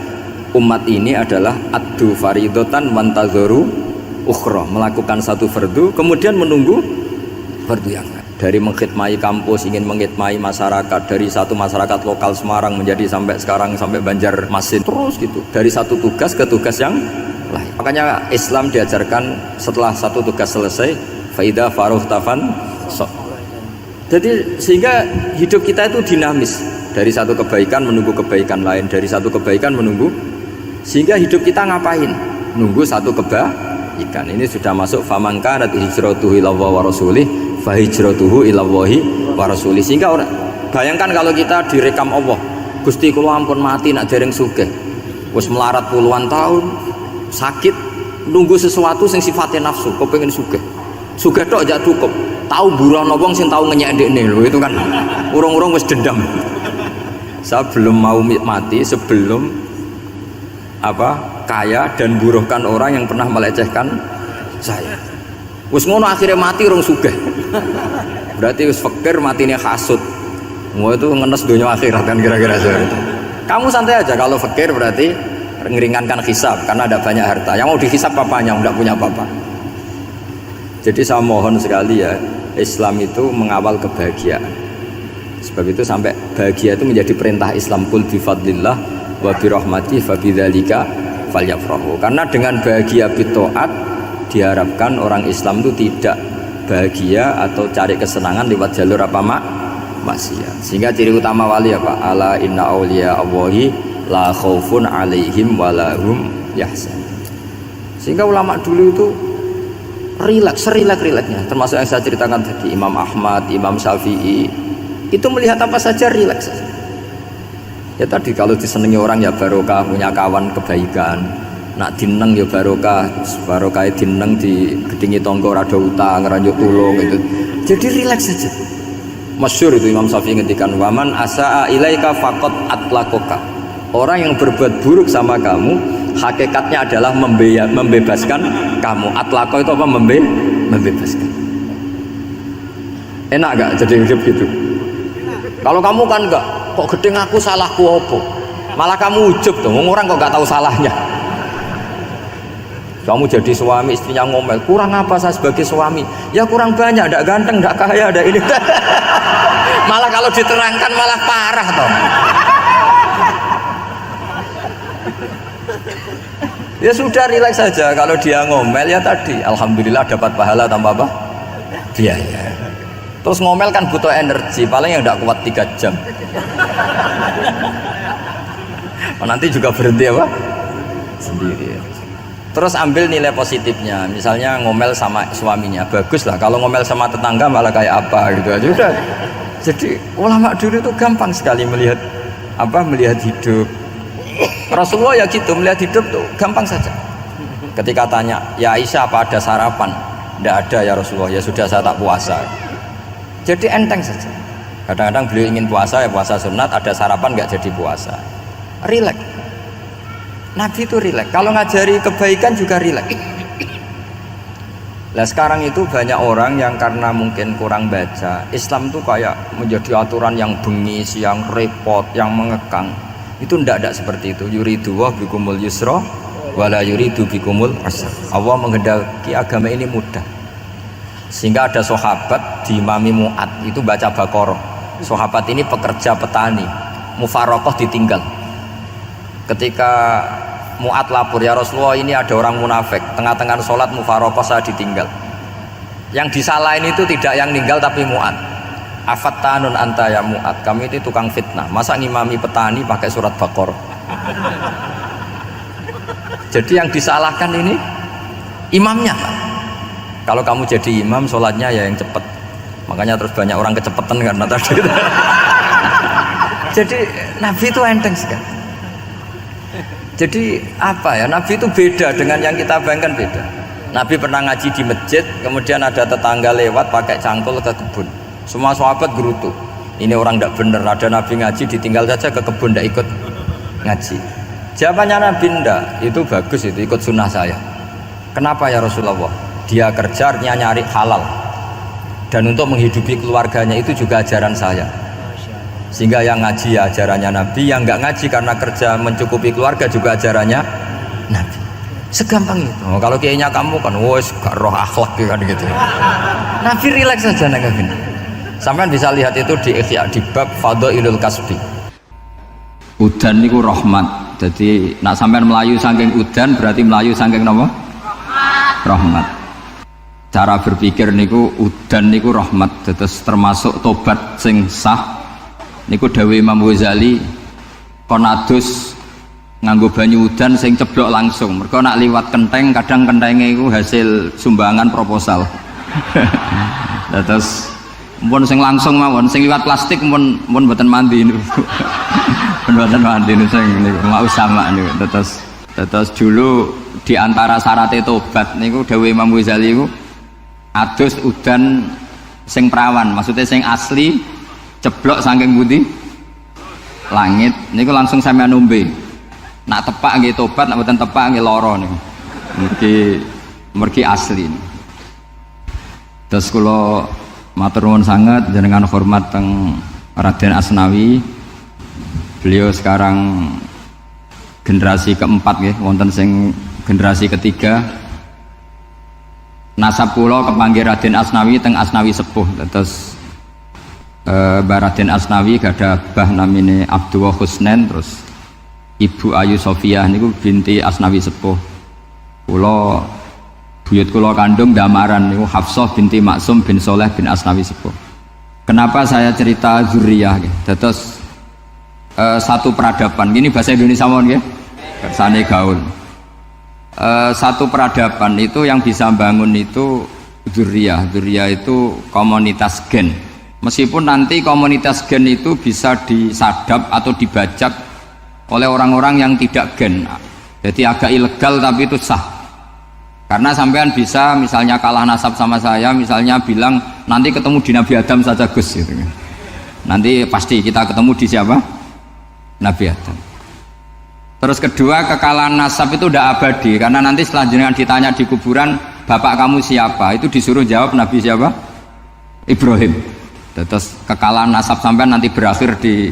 umat ini adalah addu faridotan wantazuru ukhra, melakukan satu fardu kemudian menunggu fardu yang lain. Dari mengkhidmati kampus, ingin mengkhidmati masyarakat, dari satu masyarakat lokal Semarang menjadi sampai sekarang sampai Banjarmasin, terus gitu, dari satu tugas ke tugas yang lain. Makanya Islam diajarkan setelah satu tugas selesai faida faruhtafan so. Jadi sehingga hidup kita itu dinamis, dari satu kebaikan menunggu kebaikan lain, dari satu kebaikan menunggu, sehingga hidup kita ngapain? Nunggu satu kebaikan. Ini sudah masuk faman kanat hijratuhu ilallahi wa rasulih fa hijratuhu ilallahi wa rasulih. Sehingga orang bayangkan kalau kita direkam Allah, Gusti kula ampun mati nak dereng sugih, wis melarat puluhan tahun, sakit, nunggu sesuatu sing sifatnya nafsu, kepengin sugih tok aja cukup, tahu burono wong sing tahu ngenyek ndekne lho, itu kan urung-urung wis dendam. Saya belum mau mati sebelum kaya dan buruhkan orang yang pernah melecehkan saya. Wis ngono akhirnya mati urung sugih. Berarti wis fakir matine hasud. Mau itu ngenes dunia akhirat kan kira-kira seperti itu. Kamu santai aja kalau fakir berarti meringankan hisab karena ada banyak harta. Yang mau dihisab papanya enggak punya apa-apa. Jadi saya mohon sekali ya, Islam itu mengawal kebahagiaan. Sebab itu sampai bahagia itu menjadi perintah Islam, qul bi fadlillah wa bi rahmati fa bidzalika falyafrahu. Karena dengan bahagia bitaat diharapkan orang Islam itu tidak bahagia atau cari kesenangan lewat jalur apa maksiat. Sehingga ciri utama wali apa? Ala inna auliya Allahi la khaufun alaihim wa lahum yahzanun. Sehingga ulama dulu itu rileks-rileksnya, termasuk yang saya ceritakan tadi, Imam Ahmad, Imam Syafi'i, itu melihat apa saja rileks saja. Ya tadi kalau disenangi orang ya barokah, punya kawan kebaikan, nak dineng ya barokah dineng di gedingi tonggo rada utang, ngeranjuk tulung itu. Jadi rileks saja. Masyhur itu Imam Syafi'i ngendikan, waman asaa ilaika faqad atlaqaka. Orang yang berbuat buruk sama kamu hakikatnya adalah membebaskan kamu. Atlaqo itu apa? Membebaskan. Enak gak jadi hidup gitu? Kalau kamu kan enggak, kok gedeng aku salahku apa? Malah kamu ujub tuh, orang kok gak tahu salahnya. Kamu jadi suami, istrinya ngomel, kurang apa saya sebagai suami? Ya kurang banyak, enggak ganteng, enggak kaya, ada ini. Malah kalau diterangkan malah parah toh. Ya sudah, rileks saja. Kalau dia ngomel ya tadi, alhamdulillah dapat pahala tanpa apa? Biaya. Terus ngomel kan butuh energi, paling yang tidak kuat 3 jam. Nanti juga berhenti apa? Sendiri. Terus ambil nilai positifnya, misalnya ngomel sama suaminya, bagus lah. Kalau ngomel sama tetangga malah kayak apa gitu aja udah. Jadi ulama dulu itu gampang sekali melihat hidup. Rasulullah ya gitu, melihat hidup tuh gampang saja. Ketika tanya, ya Aisyah apa ada sarapan? Tidak ada ya Rasulullah, ya sudah saya tak puasa. Jadi enteng saja. Kadang-kadang beliau ingin puasa, ya puasa sunat, ada sarapan nggak jadi puasa. Rileks. Nabi itu rileks. Kalau ngajari kebaikan juga rileks. Nah sekarang itu banyak orang yang karena mungkin kurang baca, Islam tuh kayak menjadi aturan yang bengis, yang repot, yang mengekang. Itu tidak seperti itu. Yuridu wa bikumul yusra wala yuridu bikumul usra. Allah menghendaki agama ini mudah. Sehingga ada sahabat di Imami Mu'ad itu baca Baqarah. Sahabat ini pekerja petani, mufarokoh ditinggal. Ketika Mu'ad lapor, ya Rasulullah ini ada orang munafik, tengah-tengah sholat mufarokoh saya ditinggal. Yang disalahin itu tidak yang ninggal tapi Mu'ad. Afattanun anta ya Mu'ad, kami itu tukang fitnah, masa ngimami petani pakai surat Baqarah. Jadi yang disalahkan ini imamnya. Kalau kamu jadi imam sholatnya ya yang cepat, maka makanya terus banyak orang kecepatan karena tadi. Jadi Nabi itu enteng sekali. Jadi apa ya, Nabi itu beda dengan yang kita bayangkan, beda. Nabi pernah ngaji di masjid, kemudian ada tetangga lewat pakai cangkul ke kebun, semua sahabat gerutu, ini orang tidak benar, ada Nabi ngaji ditinggal saja ke kebun, tidak ikut ngaji. Jawabannya Nabi, ndak, itu bagus, itu ikut sunnah saya. Kenapa ya Rasulullah? Dia kerja nyari halal, dan untuk menghidupi keluarganya itu juga ajaran saya. Sehingga yang ngaji ya ajarannya Nabi, yang nggak ngaji karena kerja mencukupi keluarga juga ajarannya Nabi. Segampang itu. Oh, kalau kayaknya kamu kan, wes gak roh akhlak kan gitu. Nabi rileks saja Nabi. Sampai bisa lihat itu di Ihya di bab Fadhailul Kasbi. Udan niku rahmat. Jadi nak sampean melayu saking udan berarti melayu saking napa? Rahmat. Cara berpikir niku udan niku rahmat. Terus termasuk tobat sing sah. Niku dawuh Imam Ghazali kon adus nganggo banyu udan sing ceblok langsung. Mergo nak liwat kenteng kadang kentenge iku hasil sumbangan proposal. Terus mun sing langsung mawon, sing liwat plastik mun mboten mandi niku. Mboten mandi niku sing niku mau sama niku. Terus dulu di antara syarat tobat niku dawuh Imam Ghazali iku adus udan sing perawan, maksudnya sing asli ceblok saking budi langit niku langsung sampean nombe. Nak tepak nggih tobat, nak mboten tepak nggih lara niku. Mergi asli. Terus kula matur nuwun sanget jenengan hormat teng Raden Asnawi. Beliau sekarang generasi keempat nggih, wonten sing generasi ketiga. Nasab kula kepanggih Raden Asnawi teng Asnawi sepuh. Terus Raden Asnawi gada bah namine Abdullah Husnen, terus Ibu Ayu Sofiah niku binti Asnawi sepuh. Kula buyut kula kandung damaran niku Hafsah binti Maksum bin Soleh bin Asnawi sepuh. Kenapa saya cerita zuriyah nggih? Dados satu peradaban. Ini bahasa Indonesia mawon nggih. Kersane gaul. Satu peradaban itu yang bisa bangun itu zuriyah. Zuriyah itu komunitas gen. Meskipun nanti komunitas gen itu bisa disadap atau dibajak oleh orang-orang yang tidak gen, jadi agak ilegal tapi itu sah. Karena sampean bisa misalnya kalah nasab sama saya, misalnya bilang nanti ketemu di Nabi Adam saja Gus gitu. Nanti pasti kita ketemu di siapa? Nabi Adam. Terus kedua, kekalahan nasab itu udah abadi, karena nanti setelah jenengan ditanya di kuburan bapak kamu siapa, itu disuruh jawab Nabi siapa? Ibrahim. Terus kekalahan nasab sampean nanti berakhir di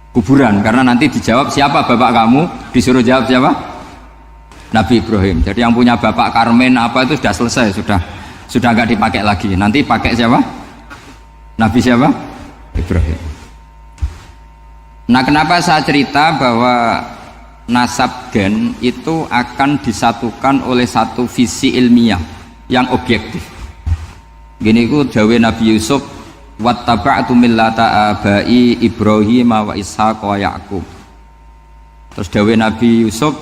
kuburan, karena nanti dijawab siapa bapak kamu, disuruh jawab siapa? Nabi Ibrahim. Jadi yang punya bapak Karmen apa itu sudah selesai, sudah nggak dipakai lagi. Nanti pakai siapa? Nabi siapa? Ibrahim. Nah, kenapa saya cerita bahwa nasab gen itu akan disatukan oleh satu visi ilmiah yang objektif. Gini ku dawe Nabi Yusuf, wattaba'tu millata abai Ibrahim wa Ishaq wa Yaqub. Terus dawuh Nabi Yusuf,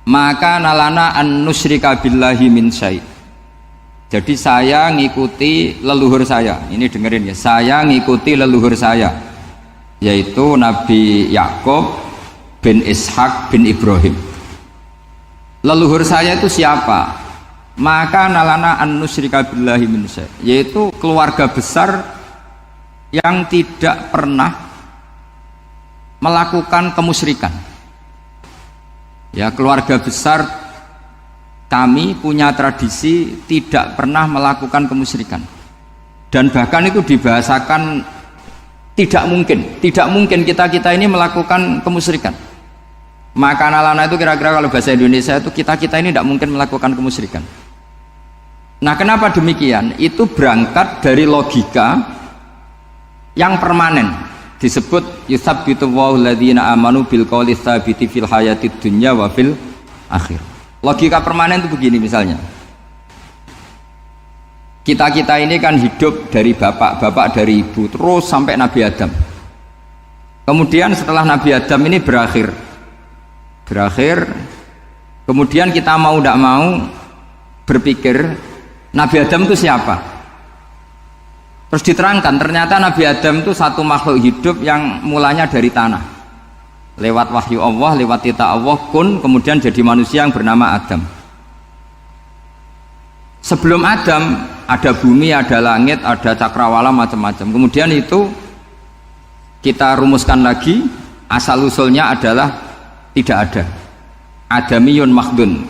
maka nalana an nusyrika billahi min syai'. Jadi saya ngikuti leluhur saya. Ini dengerin ya, saya ngikuti leluhur saya, yaitu Nabi Yaqub bin Ishaq bin Ibrahim. Leluhur saya itu siapa? Maka nalana an nusyrika billahi min syai', yaitu keluarga besar yang tidak pernah melakukan kemusyrikan. Ya, keluarga besar kami punya tradisi tidak pernah melakukan kemusyrikan. Dan bahkan itu dibahasakan tidak mungkin kita ini melakukan kemusyrikan. Maka nalana itu kira-kira kalau bahasa Indonesia itu kita ini tidak mungkin melakukan kemusyrikan. Nah, kenapa demikian? Itu berangkat dari logika yang permanen, disebut yusabbitu wallahu alladzina amanu bil qouli tsabiti fil hayatid dunya wa fil akhir. Logika permanen itu begini, misalnya kita ini kan hidup dari bapak dari ibu terus sampai Nabi Adam. Kemudian setelah Nabi Adam ini berakhir, kemudian kita mau tidak mau berpikir Nabi Adam itu siapa? Terus diterangkan ternyata Nabi Adam itu satu makhluk hidup yang mulanya dari tanah. Lewat wahyu Allah, lewat titah Allah kun, kemudian jadi manusia yang bernama Adam. Sebelum Adam ada bumi, ada langit, ada cakrawala, macam-macam. Kemudian itu kita rumuskan lagi, asal usulnya adalah tidak ada. Adamiyun makhdun.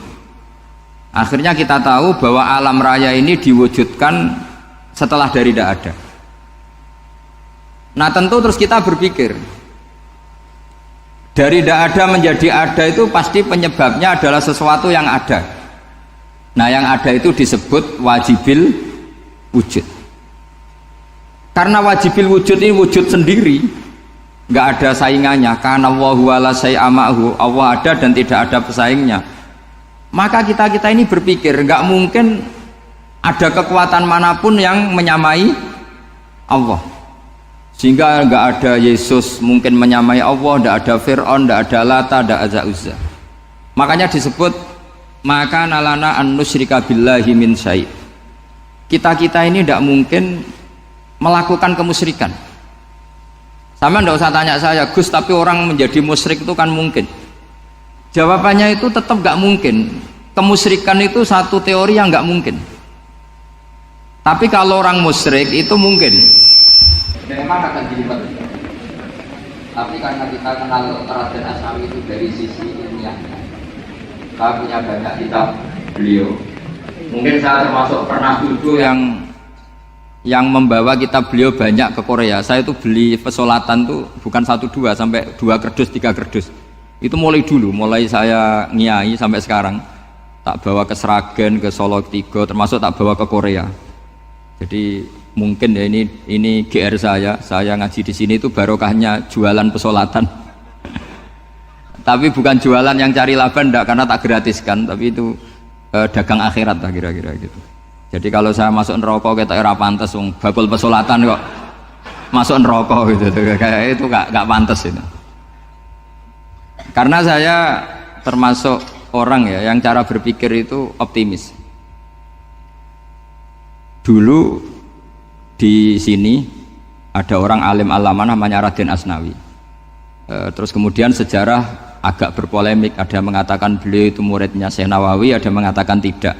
Akhirnya kita tahu bahwa alam raya ini diwujudkan setelah dari tidak ada. Nah tentu terus kita berpikir, dari tidak ada menjadi ada itu pasti penyebabnya adalah sesuatu yang ada. Nah yang ada itu disebut wajibil wujud. Karena wajibil wujud ini wujud sendiri, nggak ada saingannya. Karena Allahu ala syai'amahu, Allah ada dan tidak ada pesaingnya. Maka kita ini berpikir nggak mungkin ada kekuatan manapun yang menyamai Allah, sehingga nggak ada Yesus mungkin menyamai Allah, nggak ada Fir'aun, nggak ada Lata, nggak ada Uzza. Makanya disebut maka nalana an nusyrika billahi min syai'. Kita ini tidak mungkin melakukan kemusyrikan. Sama nggak usah tanya saya, Gus, tapi orang menjadi musyrik itu kan mungkin. Jawabannya itu tetap nggak mungkin. Kemusyrikan itu satu teori yang nggak mungkin. Tapi kalau orang musyrik itu mungkin. Memang akan dilibat. Tapi karena kita kenal Raden Asnawi itu dari sisi ilmiahnya, saya punya banyak kitab beliau. Mungkin saya termasuk pernah dulu yang membawa kitab beliau banyak ke Korea. Saya itu beli pesolatan tuh bukan 1-2 sampai 2 kerdus 3 kerdus. Itu mulai dulu, mulai saya ngiai sampai sekarang tak bawa ke Sragen, ke Solo Tigo, termasuk tak bawa ke Korea. Jadi mungkin ya ini GR saya ngaji di sini itu barokahnya jualan pesolatan. Tapi bukan jualan yang cari laba enggak, karena tak gratiskan, tapi itu dagang akhirat lah kira-kira gitu. Jadi kalau saya masuk neraka kita era pantas, bakul pesolatan kok masuk neraka gitu, kayak itu gak pantas itu. Karena saya termasuk orang ya yang cara berpikir itu optimis. Dulu di sini ada orang alim alama namanya Raden Asnawi. Terus kemudian sejarah agak berpolemik, ada yang mengatakan beliau itu muridnya Syekh Nawawi, ada yang mengatakan tidak.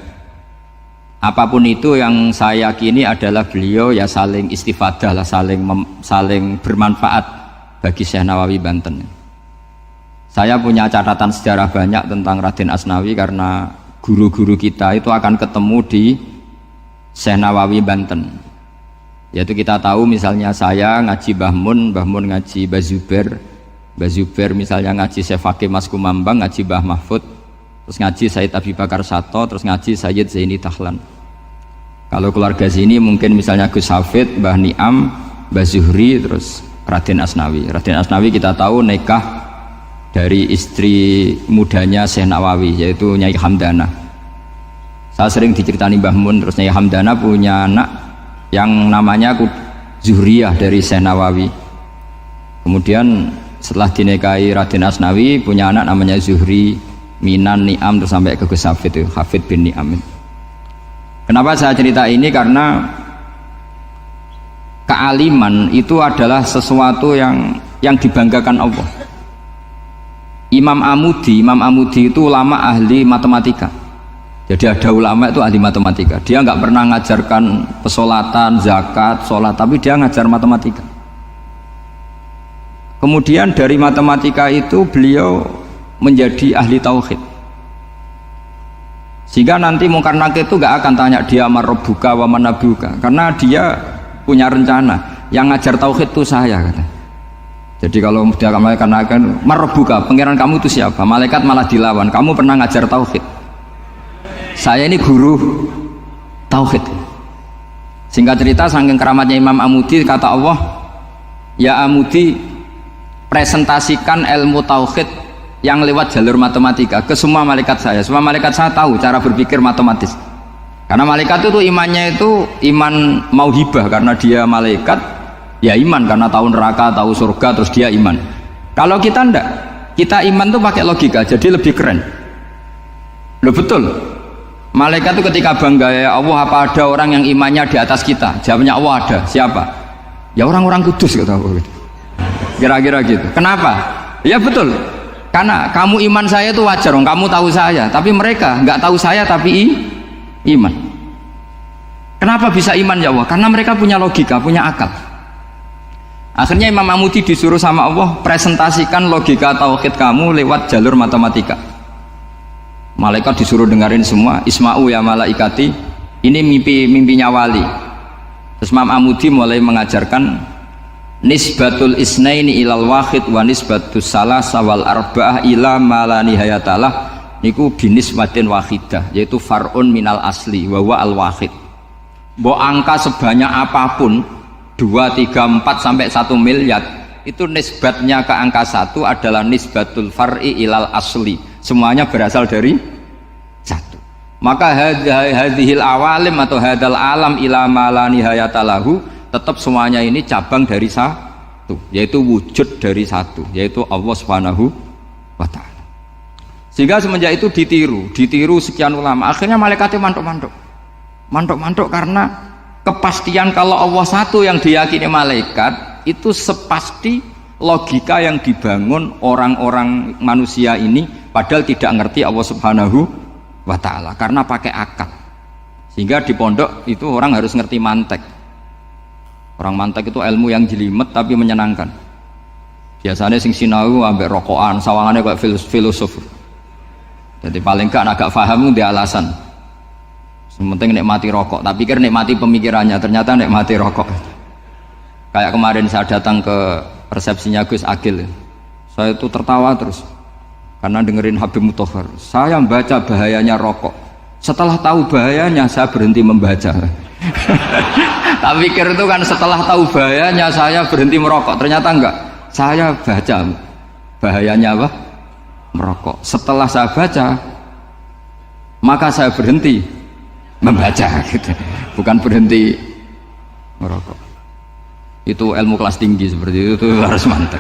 Apapun itu yang saya yakini adalah beliau ya saling istifadah lah, saling bermanfaat bagi Syekh Nawawi Banten. Saya punya catatan sejarah banyak tentang Raden Asnawi karena guru-guru kita itu akan ketemu di Syekh Nawawi Banten. Yaitu kita tahu misalnya saya ngaji Mbah Mun ngaji Mbah Zubair misalnya ngaji Syekh Fakih Mas Kumambang, ngaji Mbah Mahfud, terus ngaji Said Abi Bakar Sato, terus ngaji Sayyid Zaini Tahlan. Kalau keluarga sini mungkin misalnya Gus Hafid, Mbah Niam, Mbah Zuhri, terus Raden Asnawi. Raden Asnawi kita tahu nikah dari istri mudanya Syekh Nawawi, yaitu Nyai Hamdana. Saya sering diceritani Mbah Mun, terus Nyai Hamdana punya anak yang namanya Zuhriyah dari Syekh Nawawi. Kemudian setelah dinikahi Raden Asnawi punya anak namanya Zuhri, Minan, Niam, terus sampai ke Gus Hafid itu, Hafid bin Niam. Kenapa saya cerita ini? Karena kealiman itu adalah sesuatu yang dibanggakan Allah. Imam Amudi itu ulama ahli matematika. Jadi ada ulama itu ahli matematika. Dia nggak pernah ngajarkan pesolatan, zakat, sholat, tapi dia ngajar matematika. Kemudian dari matematika itu beliau menjadi ahli tauhid. Sehingga nanti Mungkar Nakir itu nggak akan tanya dia marabbuka wa manabuka, karena dia punya rencana. Yang ngajar tauhid itu saya, kata. Jadi kalau dia malaikat akan marabbuka, pangeran kamu itu siapa? Malaikat malah dilawan. Kamu pernah ngajar tauhid? Saya ini guru tauhid. Singkat cerita, saking keramatnya Imam Amudi, kata Allah, ya Amudi, presentasikan ilmu tauhid yang lewat jalur matematika ke semua malaikat saya. Semua malaikat saya tahu cara berpikir matematis. Karena malaikat itu imannya itu iman mauhibah, karena dia malaikat. Ya iman karena tahu neraka, tahu surga, terus dia iman. Kalau kita enggak, kita iman tuh pakai logika, jadi lebih keren. Loh betul. Malaikat itu ketika bangga, ya Allah, apa ada orang yang imannya di atas kita? Jawabnya Allah ada. Siapa? Ya orang-orang kudus, kata Allah. Kira-kira gitu. Kenapa? Ya betul. Karena kamu iman saya itu wajar, kamu tahu saya. Tapi mereka nggak tahu saya tapi iman. Kenapa bisa iman ya Allah? Karena mereka punya logika, punya akal. Akhirnya Imam Mahmudi disuruh sama Allah presentasikan logika tauhid kamu lewat jalur matematika. Malaikat disuruh dengerin semua. Isma'u ya malaikati, ini mimpinya wali. Terus Imam Mahmudi mulai mengajarkan nisbatul isnaini ilal wahid wa nisbatus salasa wal arba'ah ila ma la nihayatalah niku binisbatin wahidah, yaitu far'un minal asli wa huwa al wahid. Mbok angka sebanyak apapun 2, 3, 4 sampai 1 miliar itu nisbatnya ke angka 1 adalah nisbatul far'i ilal asli, semuanya berasal dari 1. Maka hadhil awalim atau hadal alam ila ma la nihayatalahu, tetap semuanya ini cabang dari 1, yaitu wujud dari 1, yaitu Allah Subhanahu wa ta'ala. Sehingga semenjak itu ditiru sekian ulama, akhirnya malaikatnya mantuk karena kepastian kalau Allah satu yang diyakini malaikat itu sepasti logika yang dibangun orang-orang manusia ini, padahal tidak ngerti Allah Subhanahu wa ta'ala karena pakai akal. Sehingga di pondok itu orang harus ngerti mantek. Orang mantek itu ilmu yang jelimet tapi menyenangkan. Biasanya sing sinau ambek rokokan, sawangannya kayak filosof. Jadi paling gak agak paham dia alasan. Sementing nikmati rokok, tak pikir nikmati pemikirannya, ternyata nikmati rokok. Kayak kemarin saya datang ke resepsinya Gus Agil, saya itu tertawa terus karena dengerin Habib Mutahar. Saya membaca bahayanya rokok, setelah tahu bahayanya saya berhenti membaca. Tak pikir itu kan setelah tahu bahayanya saya berhenti merokok, ternyata enggak. Saya baca bahayanya apa? Merokok. Setelah saya baca, maka saya berhenti membaca, gitu. Bukan berhenti merokok. Itu ilmu kelas tinggi seperti itu harus mantap.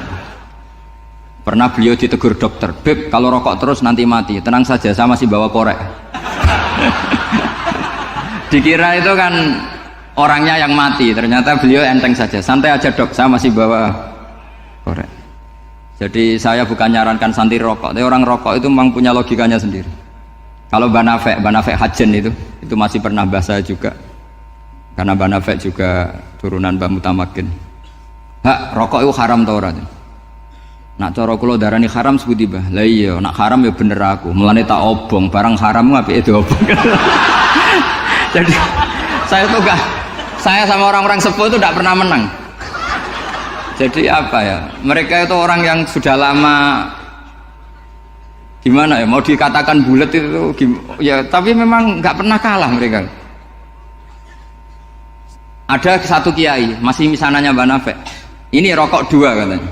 Pernah beliau ditegur dokter, Beb, kalau rokok terus nanti mati. Tenang saja, saya masih bawa korek. Dikira itu kan orangnya yang mati, ternyata beliau enteng saja. Santai aja dok, saya masih bawa korek. Jadi saya bukan nyarankan santai rokok, tapi orang rokok itu memang punya logikanya sendiri. Kalau Banafek Hajen itu masih pernah bahasa juga, karena Banafek juga turunan Mbah Mutamakin. Hak, rokok itu haram tau ora? Nak cara kula darani haram sebuti bah. Lah iya, nak haram ya bener aku. Mulane tak obong, barang haram apike diobong. Jadi saya sama orang-orang sepuh itu tidak pernah menang. Jadi apa ya? Mereka itu orang yang sudah lama, gimana ya, mau dikatakan bulat itu ya, tapi memang nggak pernah kalah mereka. Ada satu kiai masih misananya Mbak Nafek, ini rokok 2 katanya.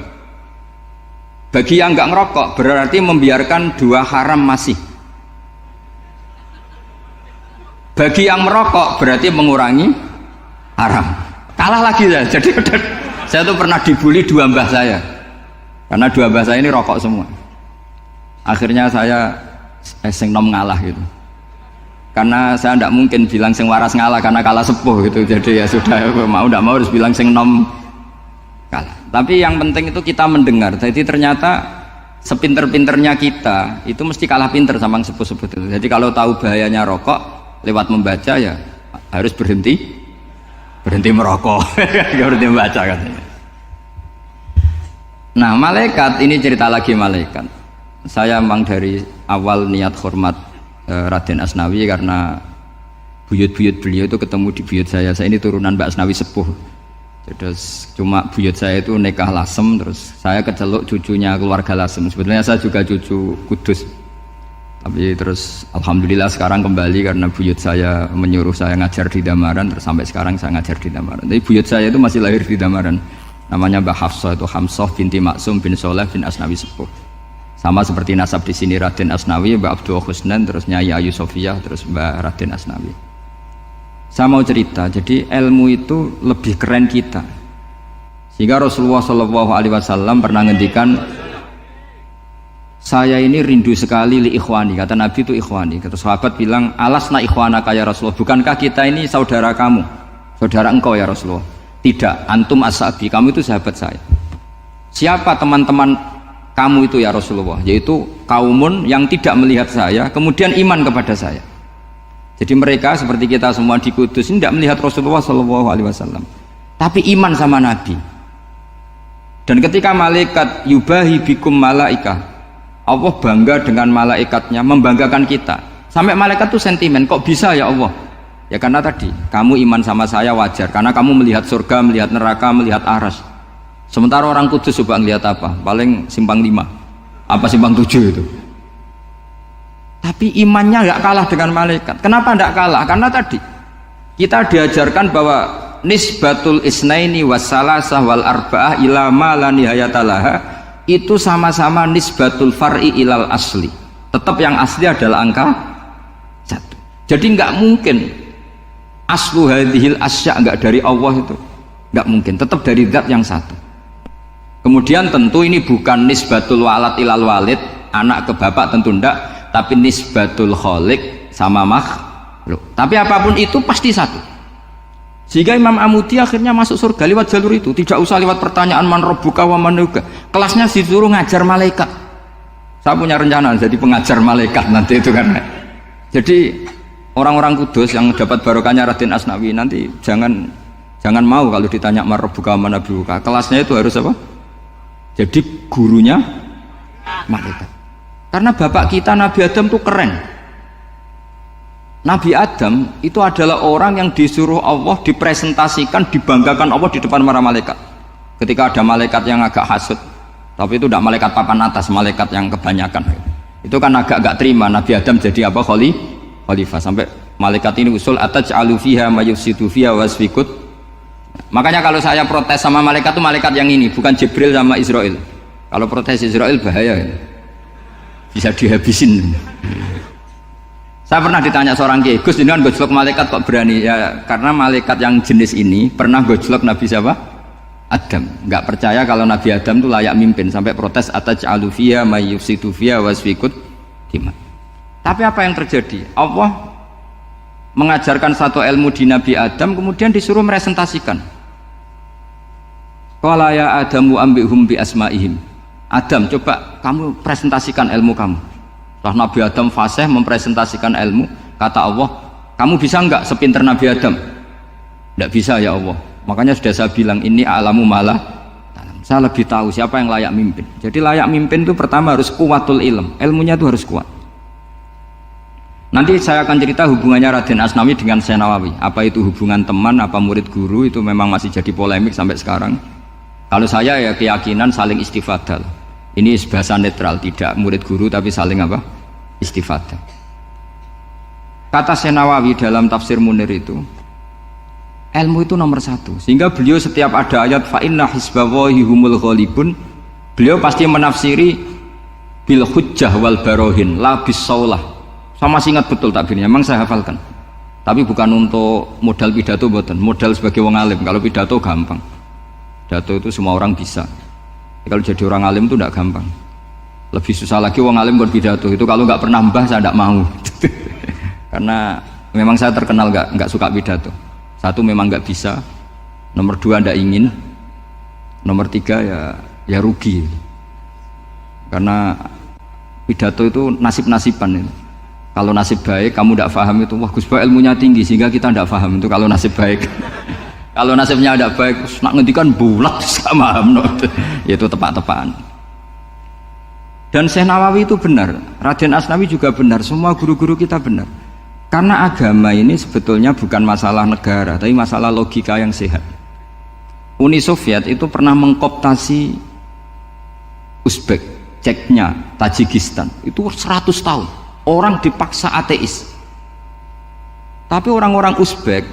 Bagi yang nggak ngerokok berarti membiarkan 2 haram masih. Bagi yang merokok berarti mengurangi haram. Kalah lagi ya. Jadi saya tuh pernah dibully 2 mbah saya karena 2 mbah saya ini rokok semua. Akhirnya saya sing nom ngalah gitu, karena saya tidak mungkin bilang sing waras ngalah karena kalah sepuh gitu. Jadi ya sudah, mau tidak mau harus bilang sing nom kalah. Tapi yang penting itu kita mendengar. Jadi ternyata sepinter-pinternya kita itu mesti kalah pinter sama yang sepuh-sepuh itu. Jadi kalau tahu bahayanya rokok lewat membaca ya harus berhenti merokok. Berhenti membaca katanya. Nah malaikat ini cerita lagi malaikat. Saya memang dari awal niat hormat Raden Asnawi karena buyut-buyut beliau itu ketemu di buyut saya. Saya ini turunan Mbak Asnawi sepuh. Terus cuma buyut saya itu nikah Lasem, terus saya keceluk cucunya keluarga Lasem. Sebetulnya saya juga cucu Kudus. Tapi terus alhamdulillah sekarang kembali karena buyut saya menyuruh saya ngajar di Damaran, terus sampai sekarang saya ngajar di Damaran. Tapi buyut saya itu masih lahir di Damaran. Namanya Mbak Hafsah, itu Hamsah binti Maksum bin Soleh bin Asnawi sepuh. Sama seperti nasab di sini Raden Asnawi, Mbak Abdul Husnan, terus Nyai Ayu Sofiyah, terus Mbak Raden Asnawi. Saya mau cerita, jadi ilmu itu lebih keren kita. Sehingga Rasulullah SAW pernah ngendikan, saya ini rindu sekali li ikhwani, kata Nabi itu ikhwani. Kata sahabat bilang, alasna ikhwanaka ya Rasulullah, bukankah kita ini saudara kamu, saudara engkau ya Rasulullah? Tidak, antum ashabi, kamu itu sahabat saya. Siapa teman-teman kamu itu ya Rasulullah? Yaitu kaumun yang tidak melihat saya kemudian iman kepada saya. Jadi mereka seperti kita semua di Kudus ini tidak melihat Rasulullah SAW, tapi iman sama Nabi. Dan ketika malaikat yubahi bikum malaikah, Allah bangga dengan malaikatnya, membanggakan kita. Sampai malaikat tuh sentimen, kok bisa ya Allah? Ya karena tadi, kamu iman sama saya wajar, karena kamu melihat surga, melihat neraka, melihat aras. Sementara orang Kudus coba ngelihat apa? Paling simpang 5, apa simpang 7 itu. Tapi imannya nggak kalah dengan malaikat. Kenapa nggak kalah? Karena tadi kita diajarkan bahwa nisbatul isnaini wassalasah wal arba'ah ila ma la nihayatalaha itu sama-sama nisbatul far'i ilal asli. Tetap yang asli adalah angka 1. Jadi nggak mungkin aslu hadhil asya nggak dari Allah itu, nggak mungkin. Tetap dari zat yang satu. Kemudian tentu ini bukan nisbatul walad ilal walid, anak ke bapak tentu enggak, tapi nisbatul khaliq sama makhluk. Tapi apapun itu pasti satu. Sehingga Imam Amudi akhirnya masuk surga lewat jalur itu, tidak usah lewat pertanyaan man rabbuka wa man nuka. Kelasnya disuruh ngajar malaikat. Saya punya rencana jadi pengajar malaikat nanti itu kan. Jadi orang-orang Kudus yang dapat barokahnya Raden Asnawi nanti jangan mau kalau ditanya man rabbuka wa man nuka. Kelasnya itu harus apa? Jadi gurunya malaikat. Karena bapak kita Nabi Adam itu keren. Nabi Adam itu adalah orang yang disuruh Allah, dipresentasikan, dibanggakan Allah di depan para malaikat. Ketika ada malaikat yang agak hasut, tapi itu tidak malaikat papan atas, malaikat yang kebanyakan. Itu kan agak terima Nabi Adam jadi apa? Khalifah. Sampai malaikat ini usul ataj'alu fiha mayufsidu fiha wasfikut. Makanya kalau saya protes sama malaikat itu malaikat yang ini, bukan Jibril sama Israel. Kalau protes Israel bahaya ya. Bisa dihabisin. Saya pernah ditanya seorang kiai, Gus jenengan gojlok malaikat kok berani? Ya karena malaikat yang jenis ini pernah gojlok Nabi siapa? Adam. Nggak percaya kalau Nabi Adam itu layak mimpin, sampai protes ataj'alu fiha may yufsidu fiha wasfikut dima. Tapi apa yang terjadi? Allah mengajarkan satu ilmu di Nabi Adam, kemudian disuruh meresentasikan. Qala ya Adamu ambihum bi asma'ihim. Adam, coba kamu presentasikan ilmu kamu. Setelah Nabi Adam fasih mempresentasikan ilmu, kata Allah, kamu bisa enggak sepinter Nabi Adam? Tidak bisa ya Allah. Makanya sudah saya bilang ini a'lamu malah. Saya lebih tahu siapa yang layak mimpin. Jadi layak mimpin itu pertama harus kuwatul ilm, ilmunya itu harus kuat. Nanti saya akan cerita hubungannya Raden Asnawi dengan Syekh Nawawi. Apa itu hubungan teman, apa murid guru, itu memang masih jadi polemik sampai sekarang. Kalau saya ya keyakinan saling istifadah. Ini bahasa netral, tidak murid guru tapi saling apa? Istifadah. Kata Syekh Nawawi dalam tafsir Munir itu, ilmu itu nomor 1. Sehingga beliau setiap ada ayat fa inna hizballahi humul ghalibun, beliau pasti menafsiri bil hujjah wal barohin la bis saulah. Saya masih ingat betul takbirnya, memang saya hafalkan. Tapi bukan untuk modal pidato, boten. Modal sebagai wong alim. Kalau pidato gampang. Pidato itu semua orang bisa. Kalau jadi orang alim itu tidak gampang. Lebih susah lagi wong alim berpidato. Itu kalau nggak pernah mbah saya tidak mau. Karena memang saya terkenal nggak suka pidato. 1 memang nggak bisa. Nomor 2 tidak ingin. Nomor 3 ya rugi. Karena pidato itu nasib-nasiban itu. Kalau nasib baik kamu tidak paham itu, wah Gus Ba ilmunya tinggi sehingga kita tidak paham itu kalau nasib baik. Kalau nasibnya ada baik, nak ngendikan bulat sama itu tepat-tepatan. Dan Syekh Nawawi itu benar, Raden Asnawi juga benar, semua guru-guru kita benar. Karena agama ini sebetulnya bukan masalah negara, tapi masalah logika yang sehat. Uni Soviet itu pernah mengkooptasi Uzbek, Ceknya, Tajikistan. Itu 100 tahun. Orang dipaksa ateis. Tapi orang-orang Uzbek,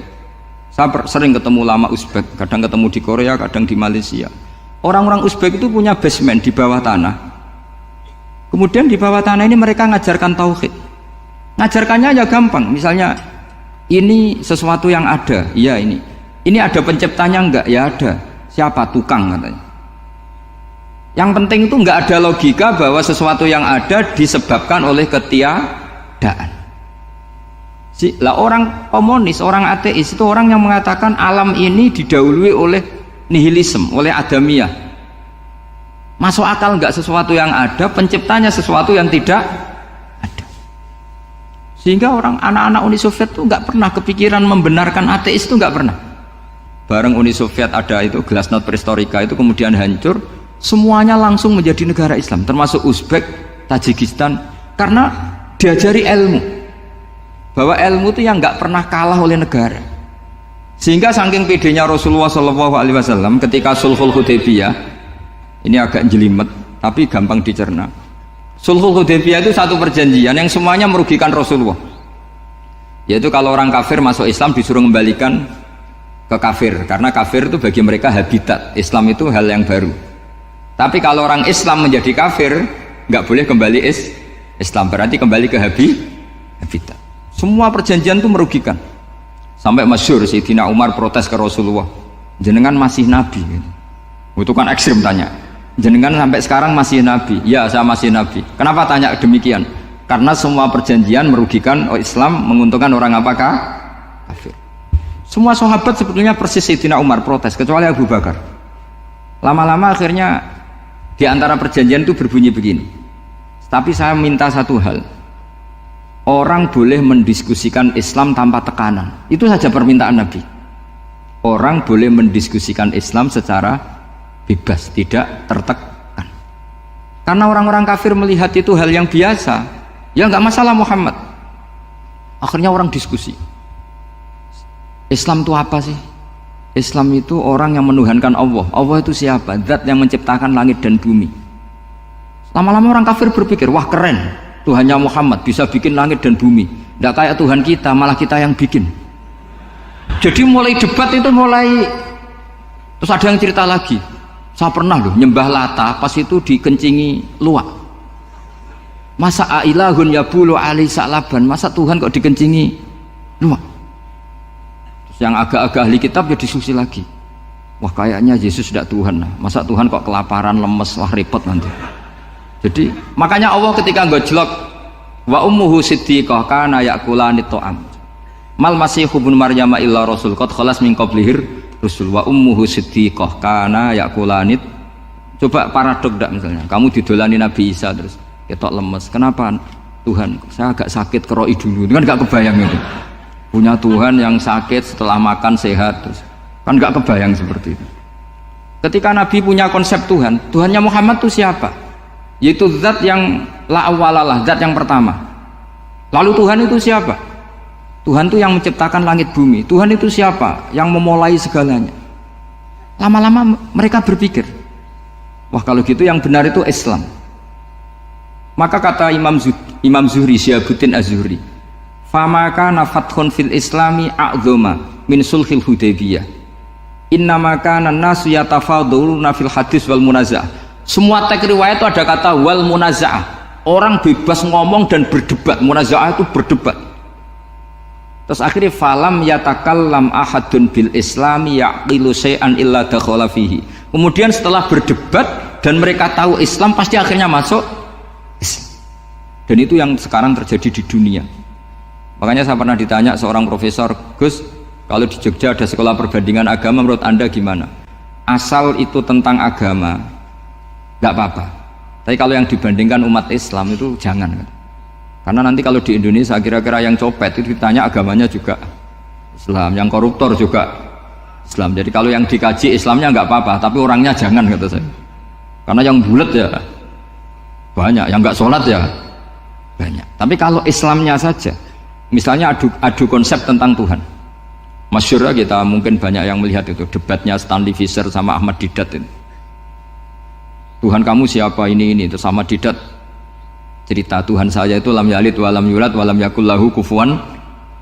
saya sering ketemu lama Uzbek, kadang ketemu di Korea, kadang di Malaysia. Orang-orang Uzbek itu punya basement di bawah tanah. Kemudian di bawah tanah ini mereka ngajarkan tauhid. Ngajarkannya ya gampang. Misalnya ini sesuatu yang ada, iya ini. Ini ada penciptanya enggak? Ya ada. Siapa? Tukang katanya. Yang penting itu nggak ada logika bahwa sesuatu yang ada disebabkan oleh ketiadaan. Lah orang komunis, orang ateis itu orang yang mengatakan alam ini didahului oleh nihilisme, oleh adamiyah. Masuk akal nggak sesuatu yang ada, penciptanya sesuatu yang tidak ada. Sehingga orang anak-anak Uni Soviet itu nggak pernah kepikiran membenarkan ateis, itu nggak pernah. Bareng Uni Soviet ada itu Glasnost Perestroika itu kemudian hancur, semuanya langsung menjadi negara Islam, termasuk Uzbek, Tajikistan, karena diajari ilmu, bahwa ilmu itu yang nggak pernah kalah oleh negara. Sehingga saking pedenya Rasulullah SAW ketika Sulhul Hudaybiyah, ini agak jelimet tapi gampang dicerna. Sulhul Hudaybiyah itu satu perjanjian yang semuanya merugikan Rasulullah, yaitu kalau orang kafir masuk Islam disuruh kembalikan ke kafir, karena kafir itu bagi mereka habitat, Islam itu hal yang baru. Tapi kalau orang Islam menjadi kafir nggak boleh kembali Islam, berarti kembali ke habitat. Semua perjanjian itu merugikan. Sampai masyhur Sayyidina Umar protes ke Rasulullah, jenengan masih nabi. Itu kan ekstrim tanya, jenengan sampai sekarang masih nabi? Ya, saya masih nabi. Kenapa tanya demikian? Karena semua perjanjian merugikan Islam, menguntungkan orang apakah? Kafir. Semua sahabat sebetulnya persis Sayyidina Umar protes, kecuali Abu Bakar. Lama-lama akhirnya di antara perjanjian itu berbunyi begini, tapi saya minta satu hal, orang boleh mendiskusikan Islam tanpa tekanan. Itu saja permintaan Nabi. Orang boleh mendiskusikan Islam secara bebas, tidak tertekan. Karena orang-orang kafir melihat itu hal yang biasa, ya nggak masalah Muhammad. Akhirnya orang diskusi, Islam itu apa sih? Islam itu orang yang menuhankan Allah. Allah itu siapa? Zat yang menciptakan langit dan bumi. Lama-lama orang kafir berpikir, wah keren, Tuhannya Muhammad bisa bikin langit dan bumi. Tidak kayak Tuhan kita, malah kita yang bikin. Jadi mulai debat itu terus ada yang cerita lagi, saya pernah loh nyembah Lata, pas itu dikencingi luwak. Masa ailahun yabulu ali sa'laban, masa Tuhan kok dikencingi luwak? Yang agak-agak ahli kitab ya diskusi lagi, wah kayaknya Yesus tidak Tuhan, masa Tuhan kok kelaparan, lemes, wah repot nanti. Jadi makanya Allah ketika gojlok wa ummuhu siddiqah kana yakulani ta'am mal masihu ibnu maryam illa rasul qad khalas min qablihir rusul wa ummuhu siddiqah kana yakulani. Coba paradok enggak, misalnya kamu didolani Nabi Isa terus ketok lemes, kenapa Tuhan? Saya agak sakit, keroi dulu, kan gak kebayang itu. Punya Tuhan yang sakit setelah makan sehat, terus kan nggak kebayang seperti itu. Ketika Nabi punya konsep Tuhan, Tuhannya Muhammad itu siapa? Yaitu zat yang la awalalah, zat yang pertama. Lalu Tuhan itu siapa? Tuhan itu yang menciptakan langit bumi. Tuhan itu siapa? Yang memulai segalanya. Lama-lama mereka berpikir, wah kalau gitu yang benar itu Islam. Maka kata Imam Zuhri, Syihabuddin Az-Zuhri, fama kana fathun fil islami a'zoma min sulhil hudaybiyah innama kana nasu yatafaduluna fil hadis wal munaza'ah. Semua teks riwayat itu ada kata wal munaza'ah, orang bebas ngomong dan berdebat. Munaza'ah itu berdebat. Terus akhirnya falam yatakallam ahadun bil islami yaqilu syai'an illa dakhala fihi. Kemudian setelah berdebat dan mereka tahu Islam, pasti akhirnya masuk Islam. Dan itu yang sekarang terjadi di dunia. Makanya saya pernah ditanya seorang profesor, Gus, kalau di Jogja ada sekolah perbandingan agama, menurut Anda gimana? Asal itu tentang agama, nggak apa-apa. Tapi kalau yang dibandingkan umat Islam itu jangan. Karena nanti kalau di Indonesia kira-kira yang copet itu ditanya agamanya juga Islam, yang koruptor juga Islam. Jadi kalau yang dikaji Islamnya nggak apa-apa, tapi orangnya jangan, kata saya. Karena yang bulat ya banyak, yang nggak sholat ya banyak. Tapi kalau Islamnya saja, misalnya adu konsep tentang Tuhan, masyhur kita mungkin banyak yang melihat itu debatnya Stanley Fischer sama Ahmad Didat itu. Tuhan kamu siapa ini terus Ahmad Didat cerita Tuhan saya itu lam yalid walam yulad walam yakul lahu kufuwan.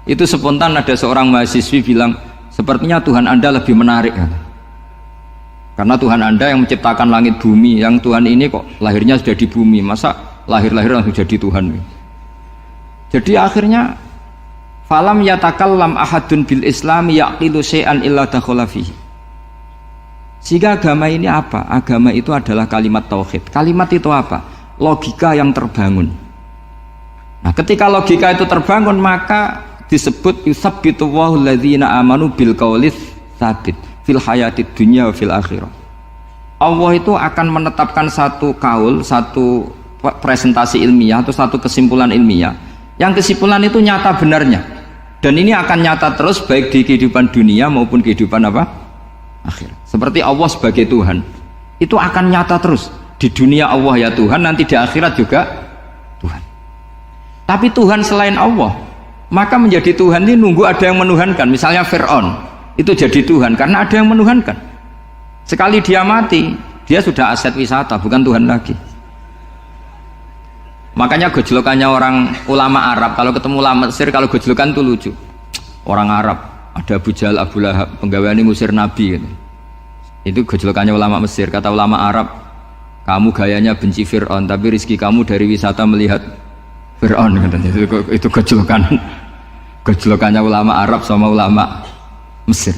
Itu spontan ada seorang mahasiswi bilang, sepertinya Tuhan Anda lebih menarik karena Tuhan Anda yang menciptakan langit bumi, yang Tuhan ini kok lahirnya sudah di bumi, masa lahir-lahir langsung jadi Tuhan. Jadi akhirnya falam yatakallam ahadun bil islami yaqilu syai'an illa dakhala fihi. Sehingga agama ini apa? Agama itu adalah kalimat tauhid. Kalimat itu apa? Logika yang terbangun. Nah, ketika logika itu terbangun, maka disebut yusabbitu Allahu alladzina amanu bil qaulis tsabit fil hayatid dunya wa fil akhirah. Allah itu akan menetapkan satu kaul, satu presentasi ilmiah atau satu kesimpulan ilmiah. Yang kesimpulan itu nyata benarnya. Dan ini akan nyata terus baik di kehidupan dunia maupun kehidupan apa? Akhirat. Seperti Allah sebagai Tuhan itu akan nyata terus di dunia Allah ya Tuhan, nanti di akhirat juga Tuhan. Tapi Tuhan selain Allah, maka menjadi Tuhan ini nunggu ada yang menuhankan. Misalnya Fir'aun itu jadi Tuhan karena ada yang menuhankan. Sekali dia mati, dia sudah aset wisata, bukan Tuhan lagi. Makanya gejolokannya orang ulama Arab kalau ketemu ulama Mesir, kalau gejolokan itu lucu. Orang Arab ada Abu Jahal, Abu Lahab, penggaweane ngusir Nabi gitu. Itu gejolokannya ulama Mesir. Kata ulama Arab, kamu gayanya benci Fir'aun, tapi rizki kamu dari wisata melihat Fir'aun. Itu gejolokannya ulama Arab sama ulama Mesir.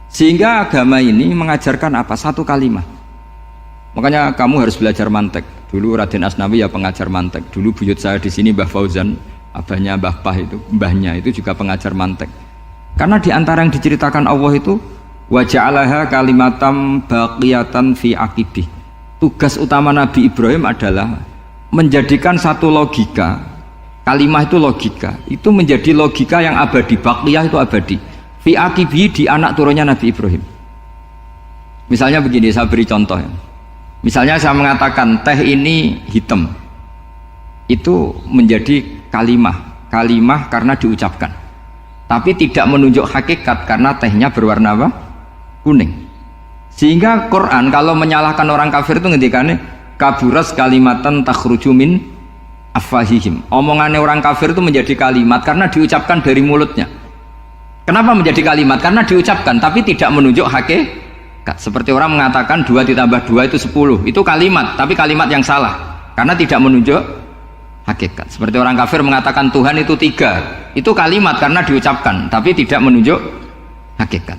Sehingga agama ini mengajarkan apa? Satu kalimat. Makanya kamu harus belajar mantek. Dulu Raden Asnawi ya pengajar mantek. Dulu buyut saya di sini Mbah Fauzan, abahnya Mbah Pah itu, mbahnya itu juga pengajar mantek. Karena di antara yang diceritakan Allah itu wa ja'alaha kalimatam baqiyatan fi aqibih. Tugas utama Nabi Ibrahim adalah menjadikan satu logika, kalimah itu logika, itu menjadi logika yang abadi, baqiyah itu abadi. Fi aqibih, di anak turunnya Nabi Ibrahim. Misalnya begini, saya beri contoh ya. Misalnya saya mengatakan teh ini hitam, itu menjadi kalimah karena diucapkan. Tapi tidak menunjuk hakikat karena tehnya berwarna apa? Kuning. Sehingga Quran kalau menyalahkan orang kafir itu ngendikane kaburas kalimatan takhruju min afwahihim. Omongannya orang kafir itu menjadi kalimat karena diucapkan dari mulutnya. Kenapa menjadi kalimat? Karena diucapkan tapi tidak menunjuk hakikat. Seperti orang mengatakan 2 ditambah 2 itu 10. Itu kalimat, tapi kalimat yang salah karena tidak menunjuk hakikat. Seperti orang kafir mengatakan Tuhan itu 3, itu kalimat karena diucapkan tapi tidak menunjuk hakikat.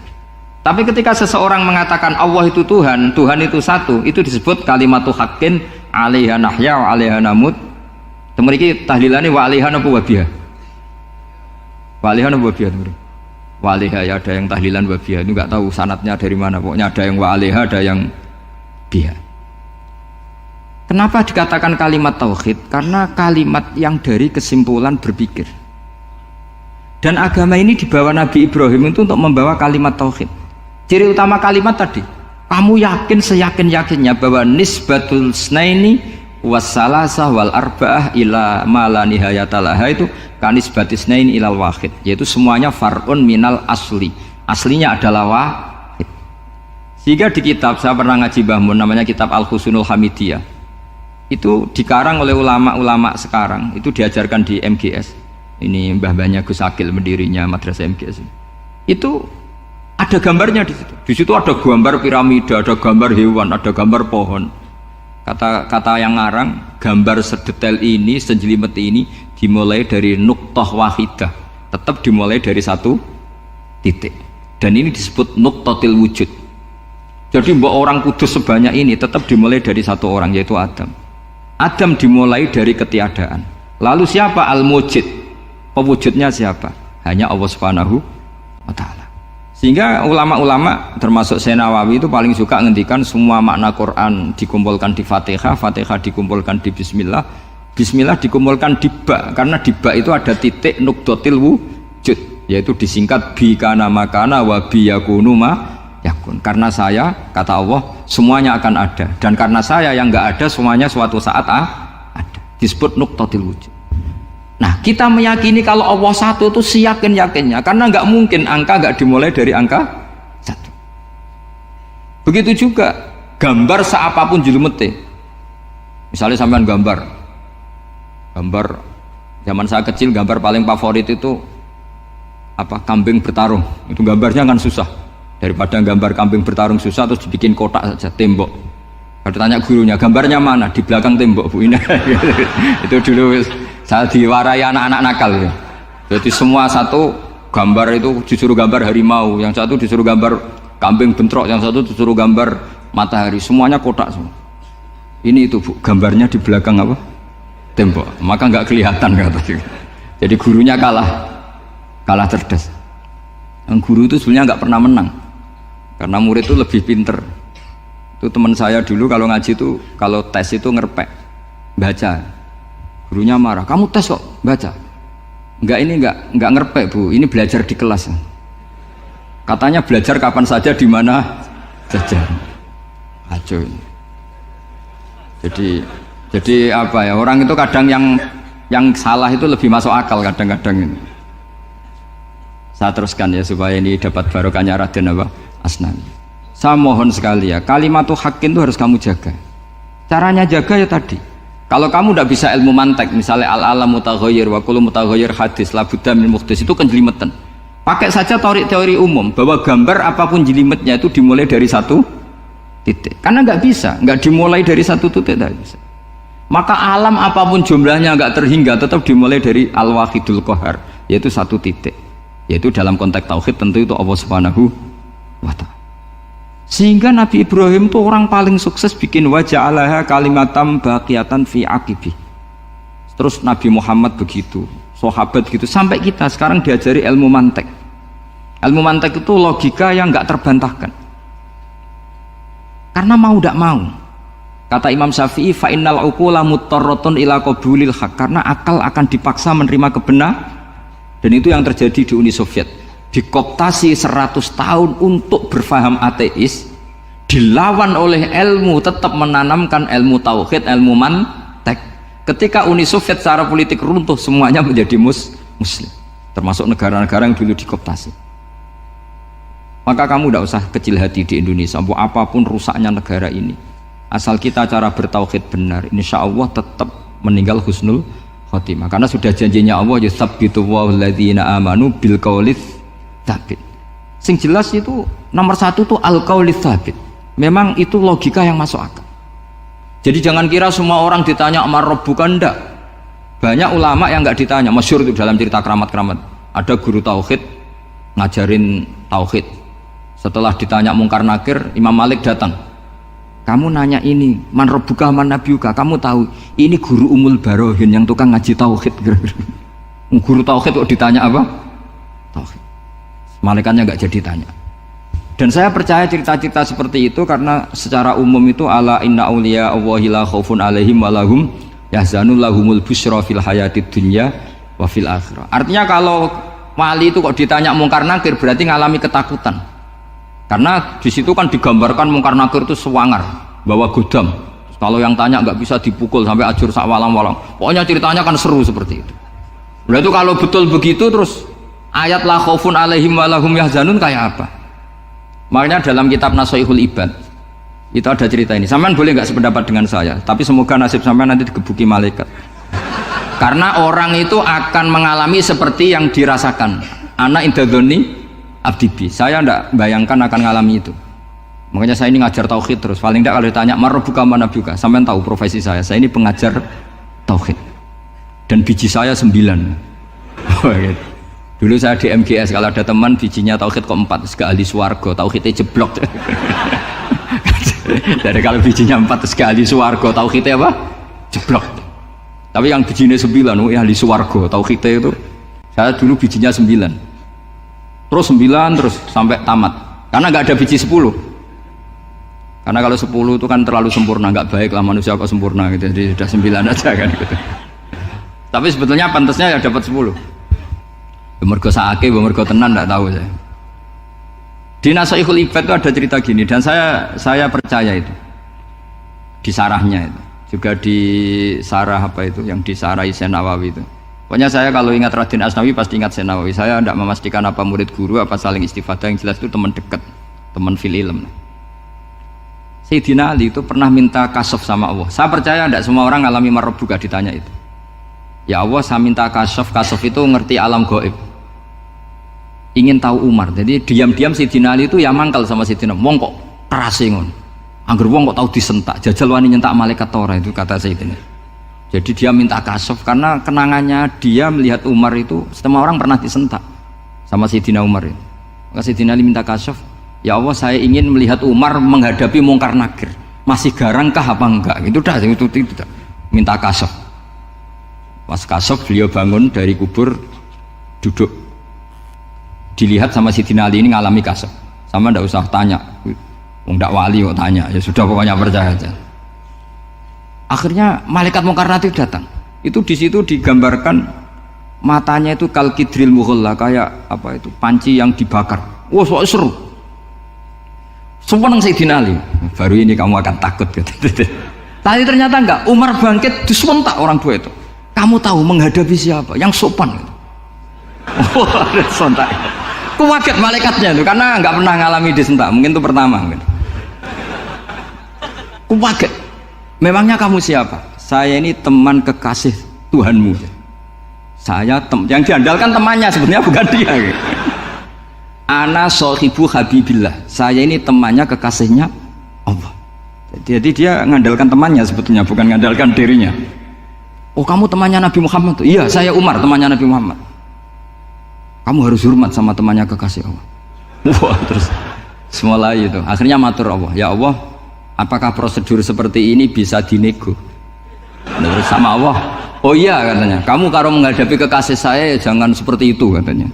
Tapi ketika seseorang mengatakan Allah itu Tuhan, Tuhan itu satu, itu disebut kalimatu haqqin 'alaiha nahya wa 'alaiha namut. Temriki tahlilane wa 'alaiha napa wa biha? Wa 'alaiha napa wa biha? Wa 'alaiha ya, ada yang tahlilan wa biha. Itu enggak tahu sanadnya dari mana, pokoknya ada yang wa 'alaiha, ada yang biha. Kenapa dikatakan kalimat tauhid? Karena kalimat yang dari kesimpulan berpikir. Dan agama ini dibawa Nabi Ibrahim itu untuk membawa kalimat tauhid. Ciri utama kalimat tadi, kamu yakin seyakin-yakinnya bahwa nisbatul snaini wassalasah wal arba'ah ila ma la nihayatalaha itu kanisbatis snaini ilal wahid, yaitu semuanya far'un minal asli. Aslinya adalah wahid. Sehingga di kitab, saya pernah ngaji Mbah Mun, namanya kitab Al-Husunul Hamidiyah. Itu dikarang oleh ulama-ulama sekarang, itu diajarkan di MGS. Ini mbah-mbahnya Gus Akil, pendirinya madrasah MGS. Itu ada gambarnya di situ. Di situ ada gambar piramida, ada gambar hewan, ada gambar pohon. Kata yang ngarang, gambar sedetail ini, sejelimet ini dimulai dari nuktah wahidah. Tetap dimulai dari satu titik. Dan ini disebut nuktatil wujud. Jadi mbak orang kudus sebanyak ini tetap dimulai dari satu orang, yaitu Adam. Adam dimulai dari ketiadaan. Lalu siapa al-mujid? Pewujudnya siapa? Hanya Allah Subhanahu wa ta'ala. Sehingga ulama-ulama termasuk Syekh Nawawi itu paling suka ngendikan semua makna Quran dikumpulkan di Fatihah, Fatihah dikumpulkan di Bismillah, Bismillah dikumpulkan di Ba, karena di Ba itu ada titik nukdotil wujud, yaitu disingkat bi kana makana wa bi yakunu ma yakun. Karena saya, kata Allah, semuanya akan ada, dan karena saya yang enggak ada, semuanya suatu saat ada. Disebut nukdotil wujud. Nah, kita meyakini kalau Allah satu itu seyakin-yakinnya, karena nggak mungkin angka nggak dimulai dari angka satu. Begitu juga gambar seapapun julumete. Misalnya sampean gambar zaman saya kecil, gambar paling favorit itu apa? Kambing bertarung. Itu gambarnya kan susah. Daripada gambar kambing bertarung susah terus dibikin kotak saja, tembok. Kalau tanya gurunya, gambarnya mana? Di belakang tembok, Bu. Ini itu dulu saya diwarai anak-anak nakal ya. Jadi semua satu gambar itu disuruh gambar harimau, yang satu disuruh gambar kambing bentrok, yang satu disuruh gambar matahari, semuanya kotak semua. Ini itu Bu, gambarnya di belakang apa? Tembok, maka nggak kelihatan katanya. Jadi gurunya kalah cerdas. Yang guru itu sebenarnya nggak pernah menang, karena murid itu lebih pinter. Itu teman saya dulu kalau ngaji itu, kalau tes itu ngerpek, baca. Gurunya marah, kamu tes kok baca? Enggak ngerpek Bu, ini belajar di kelas. Katanya belajar kapan saja di mana saja. Acuh. Jadi apa ya, orang itu kadang yang salah itu lebih masuk akal kadang-kadang ini. Saya teruskan ya supaya ini dapat barokahnya Raden apa? Asnawi. Saya mohon sekali ya, kalimatul haqqin itu harus kamu jaga. Caranya jaga ya tadi. Kalau kamu tidak bisa ilmu mantek, misalnya al-alam mutaghayyir wa kullu mutaghayyir hadis la budda min muhdits, itu kan jelimetan. Pakai saja teori umum bahwa gambar apapun jelimetnya itu dimulai dari satu titik. Karena nggak bisa, nggak dimulai dari satu titik, tidak bisa. Maka alam apapun jumlahnya nggak terhingga, tetap dimulai dari al-wahidul qahar, yaitu satu titik. Yaitu dalam konteks tauhid tentu itu Allah Subhanahu wa ta'ala. Sehingga Nabi Ibrahim itu orang paling sukses bikin waja'alaha kalimatam baqiyatan fi aqibi. Terus Nabi Muhammad begitu, sahabat gitu, sampai kita sekarang diajari ilmu mantek. Ilmu mantek itu logika yang nggak terbantahkan. Karena mau tidak mau. Kata Imam Syafi'i, fa innal uqula muttarratun ila qabulil haq, karena akal akan dipaksa menerima kebenaran. Dan itu yang terjadi di Uni Soviet. Dikooptasi 100 tahun untuk berfaham ateis, dilawan oleh ilmu, tetap menanamkan ilmu tauhid, ilmu mantek. Ketika Uni Soviet secara politik runtuh, semuanya menjadi muslim, termasuk negara-negara yang dulu dikooptasi. Maka kamu tidak usah kecil hati di Indonesia, apapun rusaknya negara ini, asal kita cara bertauhid benar, insya Allah tetap meninggal husnul khotimah. Karena sudah janjinya Allah, yusabbitu walladzina amanu bil qaulits tsabit. Sing jelas itu nomor satu tuh al qaulits tsabit. Memang itu logika yang masuk akal. Jadi jangan kira semua orang ditanya amar rabbuka, enggak. Banyak ulama yang enggak ditanya, masyhur itu dalam cerita keramat-keramat. Ada guru tauhid ngajarin tauhid. Setelah ditanya mungkar nakir, Imam Malik datang. Kamu nanya ini, man rabbuka man nabiyuka, kamu tahu ini guru Umul Barohin yang tukang ngaji tauhid. Guru tauhid kok ditanya apa? Tauhid. Malaikatnya nggak jadi tanya. Dan saya percaya cerita-cerita seperti itu karena secara umum itu ala inna auliya Allahi la khaufun alaihim wa lahum yahzanun lahumul busyra fil hayatid dunya wa fil akhirah. Artinya kalau wali itu kok ditanya mungkar nakir berarti ngalami ketakutan. Karena di situ kan digambarkan mungkar nakir itu sewangar, bawa godam. Kalau yang tanya nggak bisa dipukul sampai ajur sak walang-walang. Pokoknya ceritanya kan seru seperti itu. Udah itu kalau betul begitu terus ayat la khaufun alaihim wa lahum yahzanun kayak apa? Makanya dalam kitab Nasaihul Ibad itu ada cerita ini. Sampean boleh nggak sependapat dengan saya, tapi semoga nasib sampean nanti digebuki malaikat. Karena orang itu akan mengalami seperti yang dirasakan. Ana indadzoni abdibi, saya tidak bayangkan akan ngalami itu. Makanya saya ini ngajar tauhid terus. Paling tidak kalau ditanya marbuka mana buka, sampai tahu profesi saya ini pengajar tauhid. Dan biji saya 9. Gitu. Dulu saya di MGS, kalau ada teman bijinya tauhid kok 4, terus ke ahli swarga, tauhidnya jeblok. Jadi kalau bijinya 4 terus ke ahli swarga, tauhidnya apa? Jeblok. Tapi yang bijinya 9, ahli swarga, tauhidnya itu, saya dulu bijinya 9. Terus 9 terus sampai tamat, karena nggak ada biji 10. Karena kalau 10 itu kan terlalu sempurna, nggak baik lah manusia kok sempurna gitu. Jadi sudah 9 aja kan gitu. Tapi sebetulnya pantasnya ya dapat 10. Mergo saake, mergo tenan nggak tahu saya. Di Nasaihul Ibad itu ada cerita gini, dan saya percaya itu. Di sarahnya itu, juga di sarah apa itu, yang di sarah Syekh Nawawi itu. Pokoknya saya kalau ingat Raden Asnawi pasti ingat Syekh Nawawi. Saya tidak memastikan apa murid guru, apa saling istifadah, yang jelas itu teman dekat, teman fil ilm. Sayyidina Ali itu pernah minta kasaf sama Allah. Saya percaya tidak semua orang ngalami marbuka ditanya itu. Ya Allah, saya minta kasaf itu ngerti alam gaib. Ingin tahu Umar. Jadi diam-diam Sayyidina Ali itu ya mangkal sama Sayyidina. Wong kok keras ngon. Angger wong kok tahu disentak. Jajal wani nyentak malaikat tora, itu kata Sayyidina. Jadi dia minta kasaf karena kenangannya dia melihat Umar itu semua orang pernah disentak sama Sayyidina Umar itu. Maka Sayyidina Ali minta kasaf. Ya Allah, saya ingin melihat Umar menghadapi mungkar nakir. Masih garangkah apa enggak? Itu dah, itu dah. Minta kasaf. Pas kasaf beliau bangun dari kubur, duduk. Dilihat sama Sidina Ali ini ngalami kasaf. Sama ndak usah tanya. Ndak wali kok tanya. Ya sudah pokoknya percaya aja. Akhirnya malaikat mungkar nakir datang. Itu di situ digambarkan matanya itu kalkidril mughalla, kayak apa itu? Panci yang dibakar. Wah, soal seru. Semua nang Sayyidina Ali. Baru ini kamu akan takut gitu. Tadi ternyata enggak. Umar bangkit disementak orang tua itu. Kamu tahu menghadapi siapa? Yang sopan gitu. Wah, sontak. Kuwaget malaikatnya itu karena enggak pernah ngalami disentak. Mungkin itu pertama gitu. Kuwaget. Memangnya kamu siapa? Saya ini teman kekasih Tuhanmu. Saya yang diandalkan temannya, sebenarnya bukan dia gitu. Ana sohibu habibillah, saya ini temannya kekasihnya Allah. Jadi dia mengandalkan temannya sebetulnya, bukan mengandalkan dirinya. Oh, kamu temannya Nabi Muhammad tuh? Iya, saya Umar, temannya Nabi Muhammad. Kamu harus hormat sama temannya kekasih Allah. Wah, terus semulai itu akhirnya matur Allah, ya Allah, apakah prosedur seperti ini bisa dinego? Terus sama Allah, oh iya katanya, kamu kalau menghadapi kekasih saya ya jangan seperti itu katanya.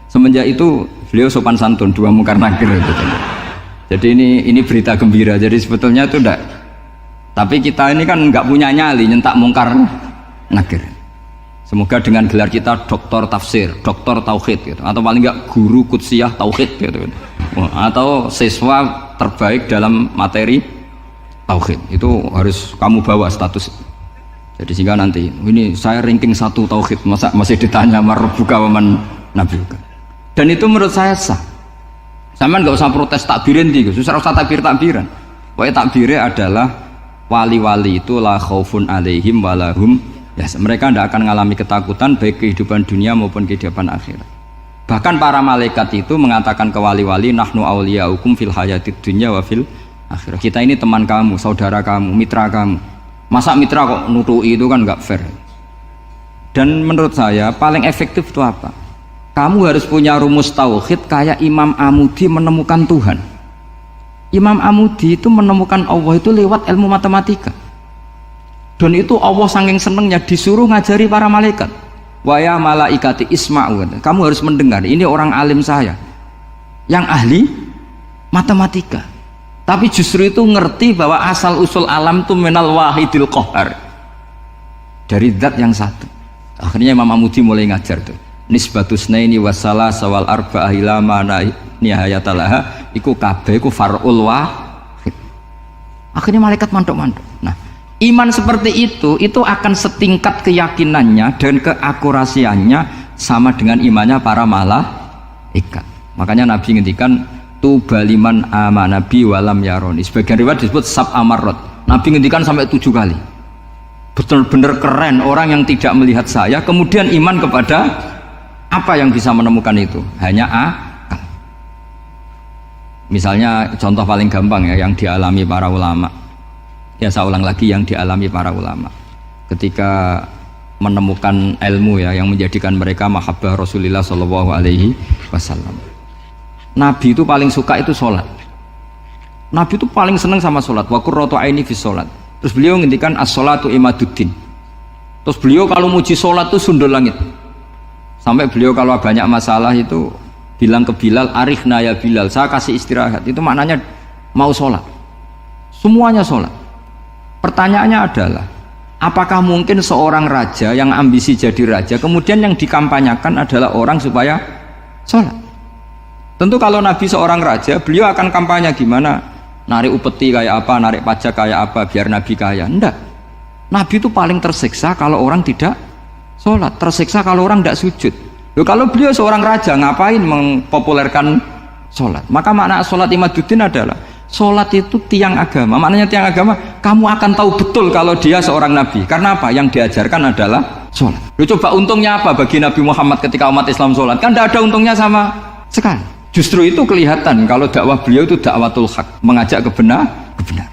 Semenjak itu beliau sopan santun, dua mungkar nakir gitu. Jadi ini berita gembira. Jadi sebetulnya itu enggak. Tapi kita ini kan enggak punya nyali nyentak mungkar nakir. Semoga dengan gelar kita doktor tafsir, doktor tauhid gitu, atau paling enggak guru kutsiyah tauhid gitu. Atau siswa terbaik dalam materi tauhid. Itu harus kamu bawa status. Jadi sehingga nanti ini saya ranking 1 tauhid, masa masih ditanya marbuka waman nabiuka. Dan itu menurut saya sah. Sama nggak usah protes takbirin di, susah usah takbiran. Pokoknya takbirnya adalah wali-wali itu la khaufun alaihim walahum ya, mereka tidak akan mengalami ketakutan baik kehidupan dunia maupun kehidupan akhirat. Bahkan para malaikat itu mengatakan ke wali-wali, nahnu awliyaukum fil hayatid dunya wa fil akhirah. Kita ini teman kamu, saudara kamu, mitra kamu. Masa mitra kok nutui, itu kan nggak fair. Dan menurut saya paling efektif itu apa? Kamu harus punya rumus tauhid kayak Imam Amudi menemukan Tuhan. Imam Amudi itu menemukan Allah itu lewat ilmu matematika. Dan itu Allah saking senengnya disuruh ngajari para malaikat. Wa ya malaikati isma'u. Kamu harus mendengar, ini orang alim saya yang ahli matematika. Tapi justru itu ngerti bahwa asal usul alam itu minal wahidil qahar. Dari zat yang satu. Akhirnya Imam Amudi mulai ngajar tuh. Nisbatus naini wasala sawal arba'ah ila mana nihayatalaha iku kabeh iku far'ul wahid. Akhirnya malaikat mantuk-mantuk. Nah, iman seperti itu akan setingkat keyakinannya dan keakurasiannya sama dengan imannya para malaikat. Makanya Nabi ngendikan tubaliman amanabi walam yaroni. Sebagian riwayat disebut sab amarot. Nabi ngendikan sampai 7 kali. Betul-benar keren orang yang tidak melihat saya kemudian iman kepada apa yang bisa menemukan itu? Hanya akal. Misalnya contoh paling gampang ya yang dialami para ulama. Ya saya ulang lagi, yang dialami para ulama ketika menemukan ilmu ya yang menjadikan mereka mahabbah Rasulullah Shallallahu Alaihi Wasallam. Nabi itu paling suka itu sholat. Nabi itu paling senang sama sholat. Wa qurratu aini fi sholat. Terus beliau ngendikan as-sholatu imaduddin. Terus beliau kalau muji sholat itu sundul langit. Sampai beliau kalau banyak masalah itu bilang ke Bilal, arikhna ya Bilal, saya kasih istirahat. Itu maknanya mau sholat. Semuanya sholat. Pertanyaannya adalah, apakah mungkin seorang raja yang ambisi jadi raja kemudian yang dikampanyakan adalah orang supaya sholat? Tentu kalau Nabi seorang raja, beliau akan kampanye gimana, narik upeti kayak apa, narik pajak kayak apa biar Nabi kaya. Enggak. Nabi itu paling tersiksa kalau orang tidak sholat, tersiksa kalau orang tidak sujud. Loh, kalau beliau seorang raja ngapain mempopulerkan sholat? Maka makna sholat imaduddin adalah sholat itu tiang agama. Maknanya tiang agama, kamu akan tahu betul kalau dia seorang nabi. Karena apa? Yang diajarkan adalah sholat. Loh, coba untungnya apa bagi Nabi Muhammad ketika umat Islam sholat? Kan tidak ada untungnya sama sekali. Justru itu kelihatan kalau dakwah beliau itu dakwatul haq, mengajak kebenar.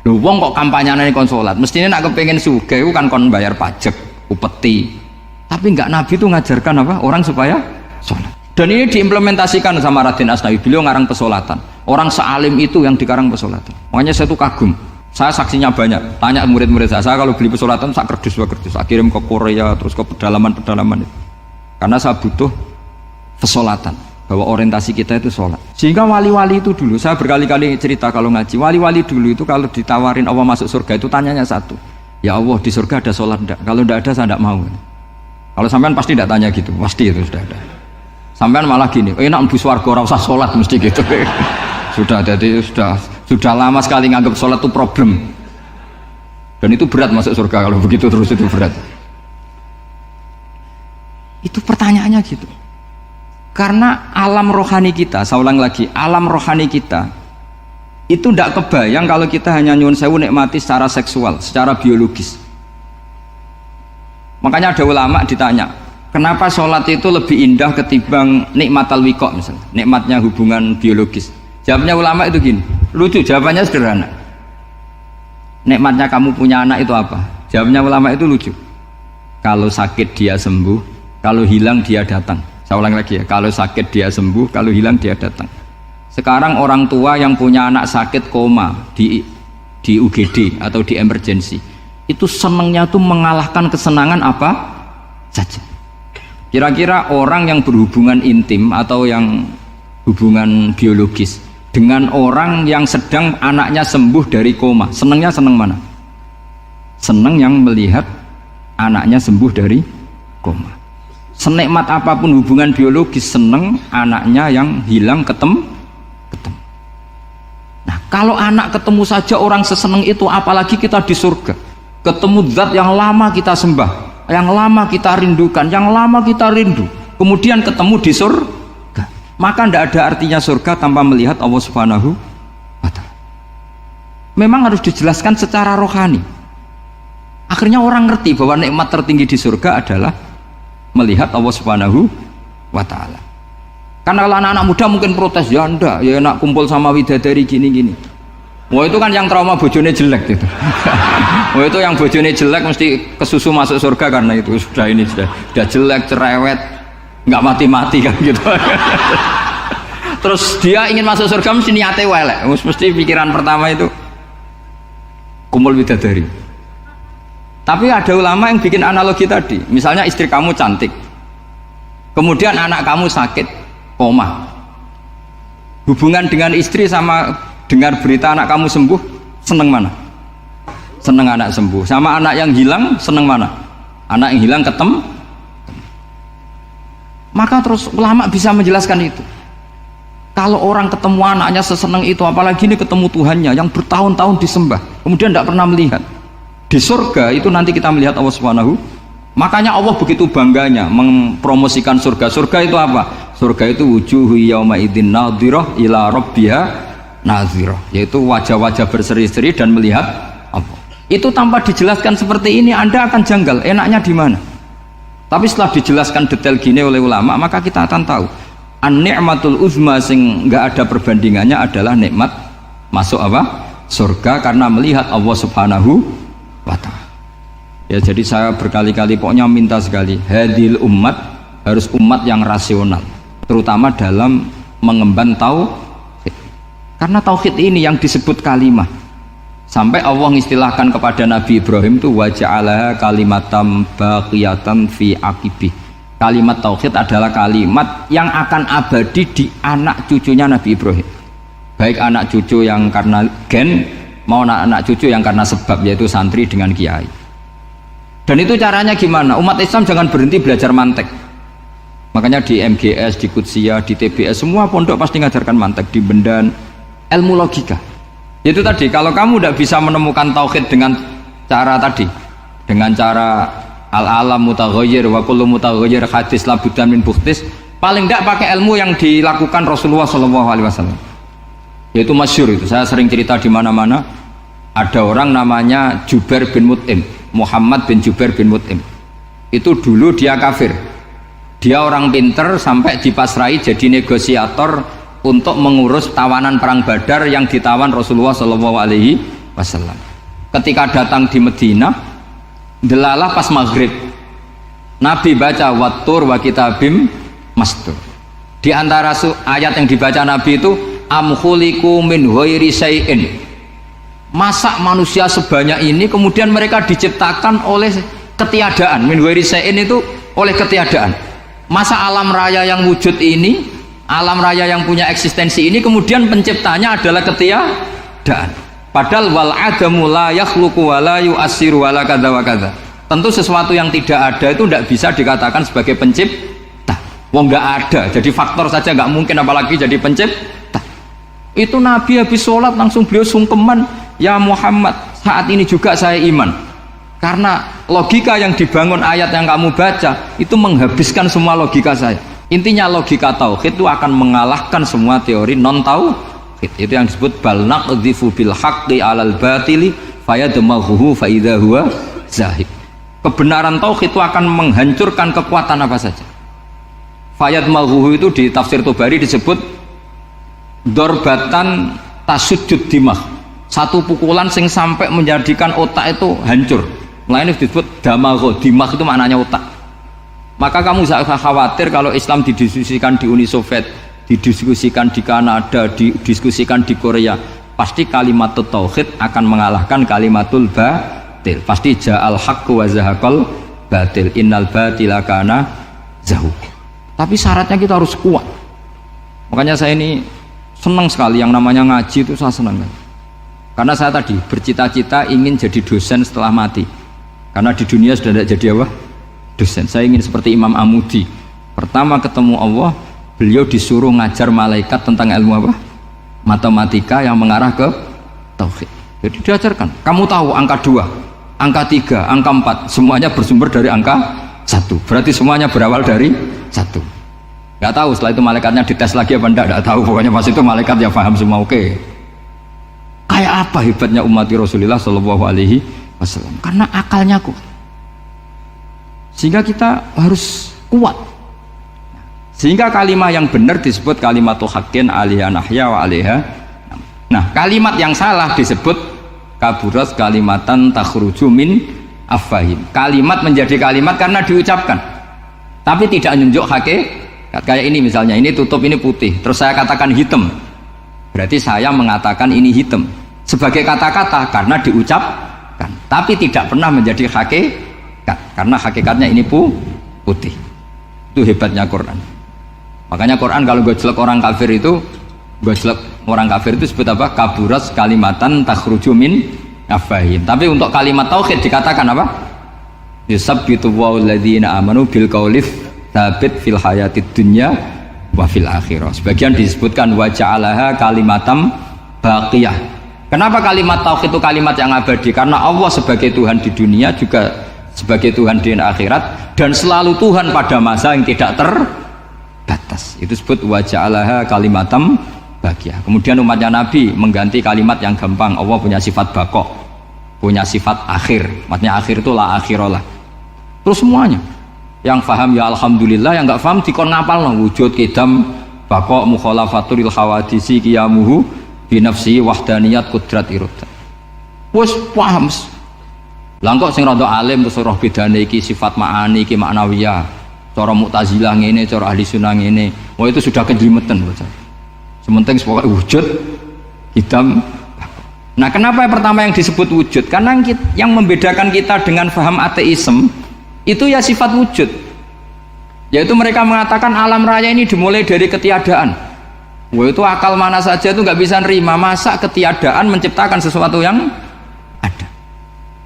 Loh, wong kok kampanyane kon sholat? Mestinya nak kepengen sugih kan kon bayar pajak, upeti. Tapi enggak, Nabi itu ngajarkan apa? Orang supaya sholat. Dan ini diimplementasikan sama Raden Asnawi. Beliau ngarang pesolatan. Orang sealim itu yang dikarang pesolatan. Makanya saya tuh kagum. Saya saksinya banyak. Tanya murid-murid saya kalau beli pesolatan saya kerdus, saya kirim ke Korea terus ke pedalaman-pedalaman itu. Karena saya butuh pesolatan. Bahwa orientasi kita itu sholat. Sehingga wali-wali itu dulu, saya berkali-kali cerita kalau ngaji, wali-wali dulu itu kalau ditawarin Allah masuk surga itu tanyanya satu, ya Allah di surga ada sholat enggak? Kalau enggak ada saya enggak mau. Kalau sampean pasti enggak tanya gitu, pasti itu sudah ada. Sampean malah gini, enak mlebu swarga ora usah sholat mesti gitu. Sudah, jadi sudah lama sekali nganggap sholat itu problem. Dan itu berat masuk surga kalau begitu terus, itu berat. Itu pertanyaannya gitu. Karena alam rohani kita, saya ulang lagi, alam rohani kita itu tidak kebayang kalau kita hanya nyuwun sewu nikmati secara seksual, secara biologis. Makanya ada ulama ditanya, kenapa sholat itu lebih indah ketimbang nikmatal wiqo misalnya, nikmatnya hubungan biologis. Jawabnya ulama itu gini, lucu, jawabannya sederhana. Nikmatnya kamu punya anak itu apa? Jawabnya ulama itu lucu. Kalau sakit dia sembuh, kalau hilang dia datang. Saya ulang lagi ya, kalau sakit dia sembuh, kalau hilang dia datang. Sekarang orang tua yang punya anak sakit koma di UGD atau di emergency, itu senangnya tuh mengalahkan kesenangan apa saja. Kira-kira orang yang berhubungan intim atau yang hubungan biologis dengan orang yang sedang anaknya sembuh dari koma, senangnya senang mana? Senang yang melihat anaknya sembuh dari koma. Senikmat apapun hubungan biologis, seneng anaknya yang hilang ketemu. Nah, kalau anak ketemu saja orang seseneng itu, apalagi kita di surga, ketemu zat yang lama kita sembah, yang lama kita rindukan, yang lama kita rindu, kemudian ketemu di surga, maka tidak ada artinya surga tanpa melihat Allah Subhanahu wa Ta'ala. Memang harus dijelaskan secara rohani. Akhirnya orang ngerti bahwa nikmat tertinggi di surga adalah melihat Allah Subhanahu wa Ta'ala. Karena kalau anak-anak muda mungkin protes, ya enggak, ya enak kumpul sama widadari gini-gini. Wah itu kan yang trauma bojone jelek gitu. Wah itu yang bojone jelek mesti kesusu masuk surga karena itu sudah jelek, cerewet, nggak mati-mati kan gitu. Terus dia ingin masuk surga mesti niatnya welek, mesti pikiran pertama itu kumpul widadari. Tapi ada ulama yang bikin analogi tadi, misalnya istri kamu cantik, kemudian anak kamu sakit, koma. Hubungan dengan istri sama dengar berita anak kamu sembuh, seneng mana? Seneng anak sembuh. Sama anak yang hilang, seneng mana? Anak yang hilang ketemu. Maka terus ulama bisa menjelaskan itu. Kalau orang ketemu anaknya seseneng itu, apalagi ini ketemu Tuhannya yang bertahun-tahun disembah, kemudian tidak pernah melihat. Di surga itu nanti kita melihat Allah Subhanahu. Makanya Allah begitu bangganya mempromosikan surga. Surga itu apa? Surga itu wujuhu yauma idzin nadhirah ila rabbiha nadhirah, yaitu wajah-wajah berseri-seri dan melihat Allah. Itu tanpa dijelaskan seperti ini Anda akan janggal, enaknya di mana? Tapi setelah dijelaskan detail gini oleh ulama, maka kita akan tahu an-ni'matul uzma sing enggak ada perbandingannya adalah nikmat masuk apa? Surga karena melihat Allah Subhanahu wa Ta'ala. Ya jadi saya berkali-kali pokoknya minta sekali, hadil umat harus umat yang rasional, terutama dalam mengemban tauhid. Karena tauhid ini yang disebut kalimah. Sampai Allah mengistilahkan kepada Nabi Ibrahim itu wa ja'alaha kalimatam baqiyatan fi aqibih. Kalimat tauhid adalah kalimat yang akan abadi di anak cucunya Nabi Ibrahim. Baik anak cucu yang karena gen mau anak cucu yang karena sebab, yaitu santri dengan kiai. Dan itu caranya gimana? Umat Islam jangan berhenti belajar mantek. Makanya di MGS, di Qudsiyah, di TBS semua pondok pasti ngajarkan mantek, di Bendan, ilmu logika. Itu tadi, kalau kamu tidak bisa menemukan tauhid dengan cara tadi, dengan cara al-alam mutaghayyir wa kullu mutaghayyir hadis la budda min buhtis, paling tidak pakai ilmu yang dilakukan Rasulullah SAW. Yaitu masyhur itu, saya sering cerita di mana-mana. Ada orang namanya Jubair bin Mut'im, Muhammad bin Jubair bin Mut'im. Itu dulu dia kafir. Dia orang pinter sampai dipasrai jadi negosiator untuk mengurus tawanan perang Badar yang ditawan Rasulullah SAW. Ketika datang di Madinah, delalah pas maghrib, Nabi baca wattur wa kitabim mastur. Di antara ayat yang dibaca Nabi itu am khuliqu min ghairi syai'in. Masa manusia sebanyak ini kemudian mereka diciptakan oleh ketiadaan. Min ghairi syai'in itu oleh ketiadaan. Masa alam raya yang wujud ini, alam raya yang punya eksistensi ini kemudian penciptanya adalah ketiadaan. Padahal wal adamu la yakhluqu wa la yu'assiru wa la kadza wa kadza. Tentu sesuatu yang tidak ada itu tidak bisa dikatakan sebagai pencipta. Wong nggak ada, jadi faktor saja nggak mungkin apalagi jadi pencipta. Itu Nabi habis sholat langsung beliau sungkeman, ya Muhammad, saat ini juga saya iman. Karena logika yang dibangun ayat yang kamu baca itu menghabiskan semua logika saya. Intinya logika tauhid itu akan mengalahkan semua teori non tauhid. Itu yang disebut bal naqdhifu bil haqqi 'alal batili fayadmaghuhu fa idza huwa zahib. Kebenaran tauhid itu akan menghancurkan kekuatan apa saja. Fayadmaghuhu itu di tafsir Tobari disebut dorbatan tasujud dimah. Satu pukulan sing sampai menjadikan otak itu hancur. Lainnya disebut damagho, dimah itu maknanya otak. Maka kamu jangan khawatir kalau Islam didiskusikan di Uni Soviet, didiskusikan di Kanada, didiskusikan di Korea, pasti kalimat tauhid akan mengalahkan kalimatul batil. Pasti ja'al haqqu wa zahaqal batil, innal batila kana zahuq. Tapi syaratnya kita harus kuat. Makanya saya ini senang sekali yang namanya ngaji itu, saya senang. Karena saya tadi bercita-cita ingin jadi dosen setelah mati. Karena di dunia sudah tidak jadi apa? Dosen. Saya ingin seperti Imam Amudi. Pertama ketemu Allah, beliau disuruh ngajar malaikat tentang ilmu apa? Matematika yang mengarah ke tauhid. Jadi diajarkan. Kamu tahu angka 2, angka 3, angka 4, semuanya bersumber dari angka 1. Berarti semuanya berawal dari 1. Gak tahu setelah itu malaikatnya dites lagi apa enggak, tahu. Pokoknya pas itu malaikat ya paham semua. Oke. Kayak apa hebatnya umat Rasulullah Shallallahu Alaihi Wasallam? Karena akalnya kuat. Sehingga kita harus kuat. Sehingga kalimat yang benar disebut kalimatul haqqin 'alaiha nahya wa 'alaiha. Nah, kalimat yang salah disebut kaburat kalimatan takhruju min afwahim. Kalimat menjadi kalimat karena diucapkan, tapi tidak menunjuk hakikat. Kayak ini misalnya, ini tutup, ini putih, terus saya katakan hitam, berarti saya mengatakan ini hitam sebagai kata-kata karena diucapkan, tapi tidak pernah menjadi hakikat karena hakikatnya ini putih. Itu hebatnya Quran. Makanya Quran kalau gue jelek orang kafir itu, gue jelek orang kafir itu sebut apa? Kaburas kalimatan takhruju min afwahim. Tapi untuk kalimat tauhid dikatakan apa? Yusabbitu walladzina amanu bil qaulif tsabit fil hayatid dunya wa fil akhirah. Sebagian disebutkan wa ja'alaha kalimatam baqiyah. Kenapa kalimat tauhid itu kalimat yang abadi? Karena Allah sebagai Tuhan di dunia juga sebagai Tuhan di akhirat, dan selalu Tuhan pada masa yang tidak terbatas. Itu disebut wa ja'alaha kalimatam baqiyah. Kemudian umatnya Nabi mengganti kalimat yang gampang. Allah punya sifat baqo, punya sifat akhir. Maksudnya akhir itu la akhirolah. Terus semuanya yang faham ya alhamdulillah, yang nggak faham dikon ngapal wujud kidam baqo mukhalafatul hawadisi qiyamuhu binafsi wahdaniyat kudrat irodat. Wes paham. Lah kok sing rada alim terus roh bedane iki sifat ma'ani iki maknawiyah. Cara Mu'tazilah ngene, cara ahli sunnah ngene. Wah itu sudah kejlimetan bocah. Sementing pokoknya wujud hitam. Nah, kenapa yang pertama yang disebut wujud? Karena yang membedakan kita dengan paham ateisme itu ya sifat wujud. Yaitu mereka mengatakan alam raya ini dimulai dari ketiadaan. Wah itu akal mana saja itu nggak bisa nerima, masa ketiadaan menciptakan sesuatu yang ada.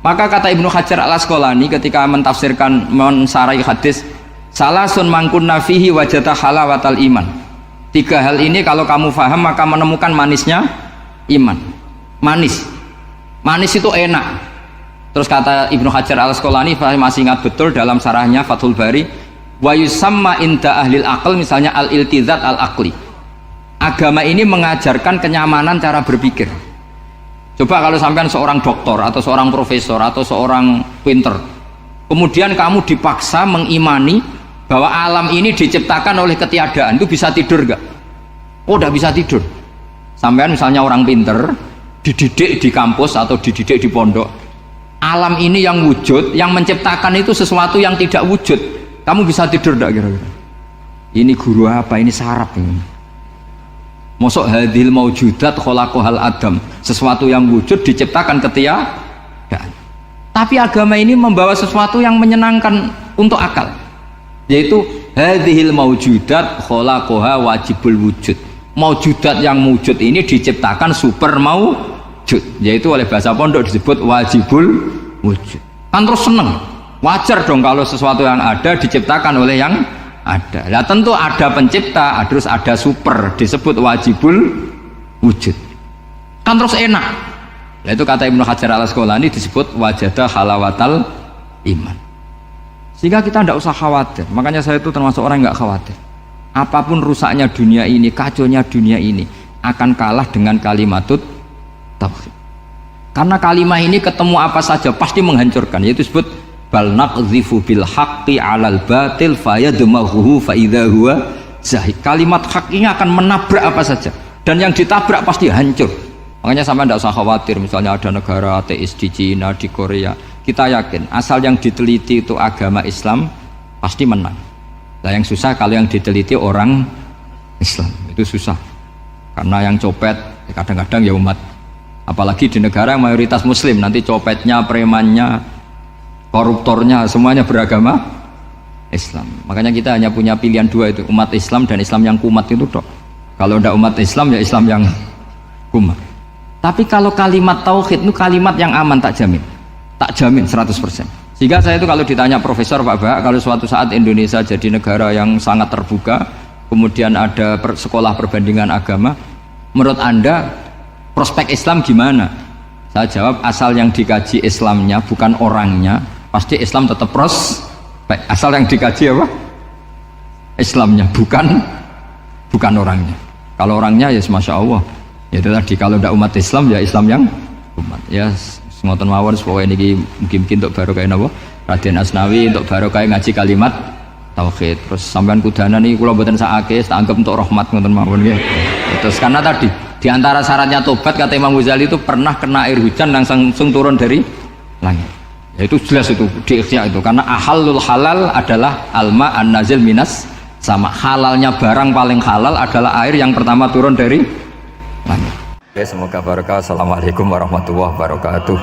Maka kata Ibnu Hajar al-Asqalani ketika mentafsirkan mensarai hadis, salasun mangkunna fihi wajata halawatal iman. 3 hal ini kalau kamu faham maka menemukan manisnya iman. Manis itu enak. Terus kata Ibnu Hajar al-Asqalani, masih ingat betul dalam sarahnya Fathul Bari, wa yusamma inda ahlil aql, misalnya al-iltizat al-aqli. Agama ini mengajarkan kenyamanan cara berpikir. Coba kalau sampean seorang doktor atau seorang profesor atau seorang pinter, kemudian kamu dipaksa mengimani bahwa alam ini diciptakan oleh ketiadaan, itu bisa tidur gak? Oh udah bisa tidur. Sampean misalnya orang pinter dididik di kampus atau dididik di pondok, alam ini yang wujud, yang menciptakan itu sesuatu yang tidak wujud, kamu bisa tidur gak kira-kira? Ini guru apa? Ini sarap ini. Mosok hadhil maujudat khalaqahal adam, sesuatu yang wujud diciptakan ketiadaan. Tapi agama ini membawa sesuatu yang menyenangkan untuk akal, yaitu hadhil maujudat khalaqaha wajibul wujud. Maujudat yang wujud ini diciptakan super maujud, yaitu oleh bahasa pondok disebut wajibul wujud. Kan terus seneng, wajar dong kalau sesuatu yang ada diciptakan oleh yang ada. Nah tentu ada pencipta, terus ada super, disebut wajibul wujud. Kan terus enak. Nah itu kata Ibnu Hajar al Asqalani disebut wajada halawatal iman. Sehingga kita tidak usah khawatir. Makanya saya itu termasuk orang yang nggak khawatir. Apapun rusaknya dunia ini, kacaunya dunia ini akan kalah dengan kalimatut tauhid. Karena kalimat ini ketemu apa saja pasti menghancurkan. Yaitu disebut bal naqdhifu bil haqqi 'alal batil fayadmaghuhu fa idza huwa zahid. Kalimat hak ini akan menabrak apa saja dan yang ditabrak pasti hancur. Makanya sama tidak usah khawatir misalnya ada negara ateis di Cina, di Korea, kita yakin asal yang diteliti itu agama Islam pasti menang. Nah yang susah kalau yang diteliti orang Islam, itu susah karena yang copet kadang-kadang ya umat, apalagi di negara yang mayoritas muslim, nanti copetnya, premannya, koruptornya semuanya beragama Islam. Makanya kita hanya punya pilihan dua itu, umat Islam dan Islam yang kumat itu dok. Kalau tidak umat Islam ya Islam yang kumat. Tapi kalau kalimat tauhid itu kalimat yang aman, tak jamin 100%. Sehingga saya itu kalau ditanya profesor Pak Bah, kalau suatu saat Indonesia jadi negara yang sangat terbuka, kemudian ada sekolah perbandingan agama, menurut Anda prospek Islam gimana? Saya jawab asal yang dikaji Islamnya bukan orangnya, pasti Islam tetap prospek. Asal yang dikaji apa? Islamnya, bukan orangnya. Kalau orangnya ya Masya Allah, ya itu tadi, kalau tidak umat Islam ya Islam yang umat. Ya ngoten mawon supaya niki mungkin untuk barokah napa Raden Asnawi, untuk barokah ngaji kalimat tauhid. Terus sampean kudana nih kula mboten sakake, tak anggap untuk rahmat ngoten mawon nggih. Terus karena tadi di antara syaratnya tobat kata Imam Ghazali itu pernah kena air hujan langsung turun dari langit. Ya itu jelas itu di Ikhya itu, karena ahalul halal adalah alma an-nazil minas sama. Halalnya barang paling halal adalah air yang pertama turun dari langit. Oke, semoga barokah. Assalamualaikum warahmatullahi wabarakatuh.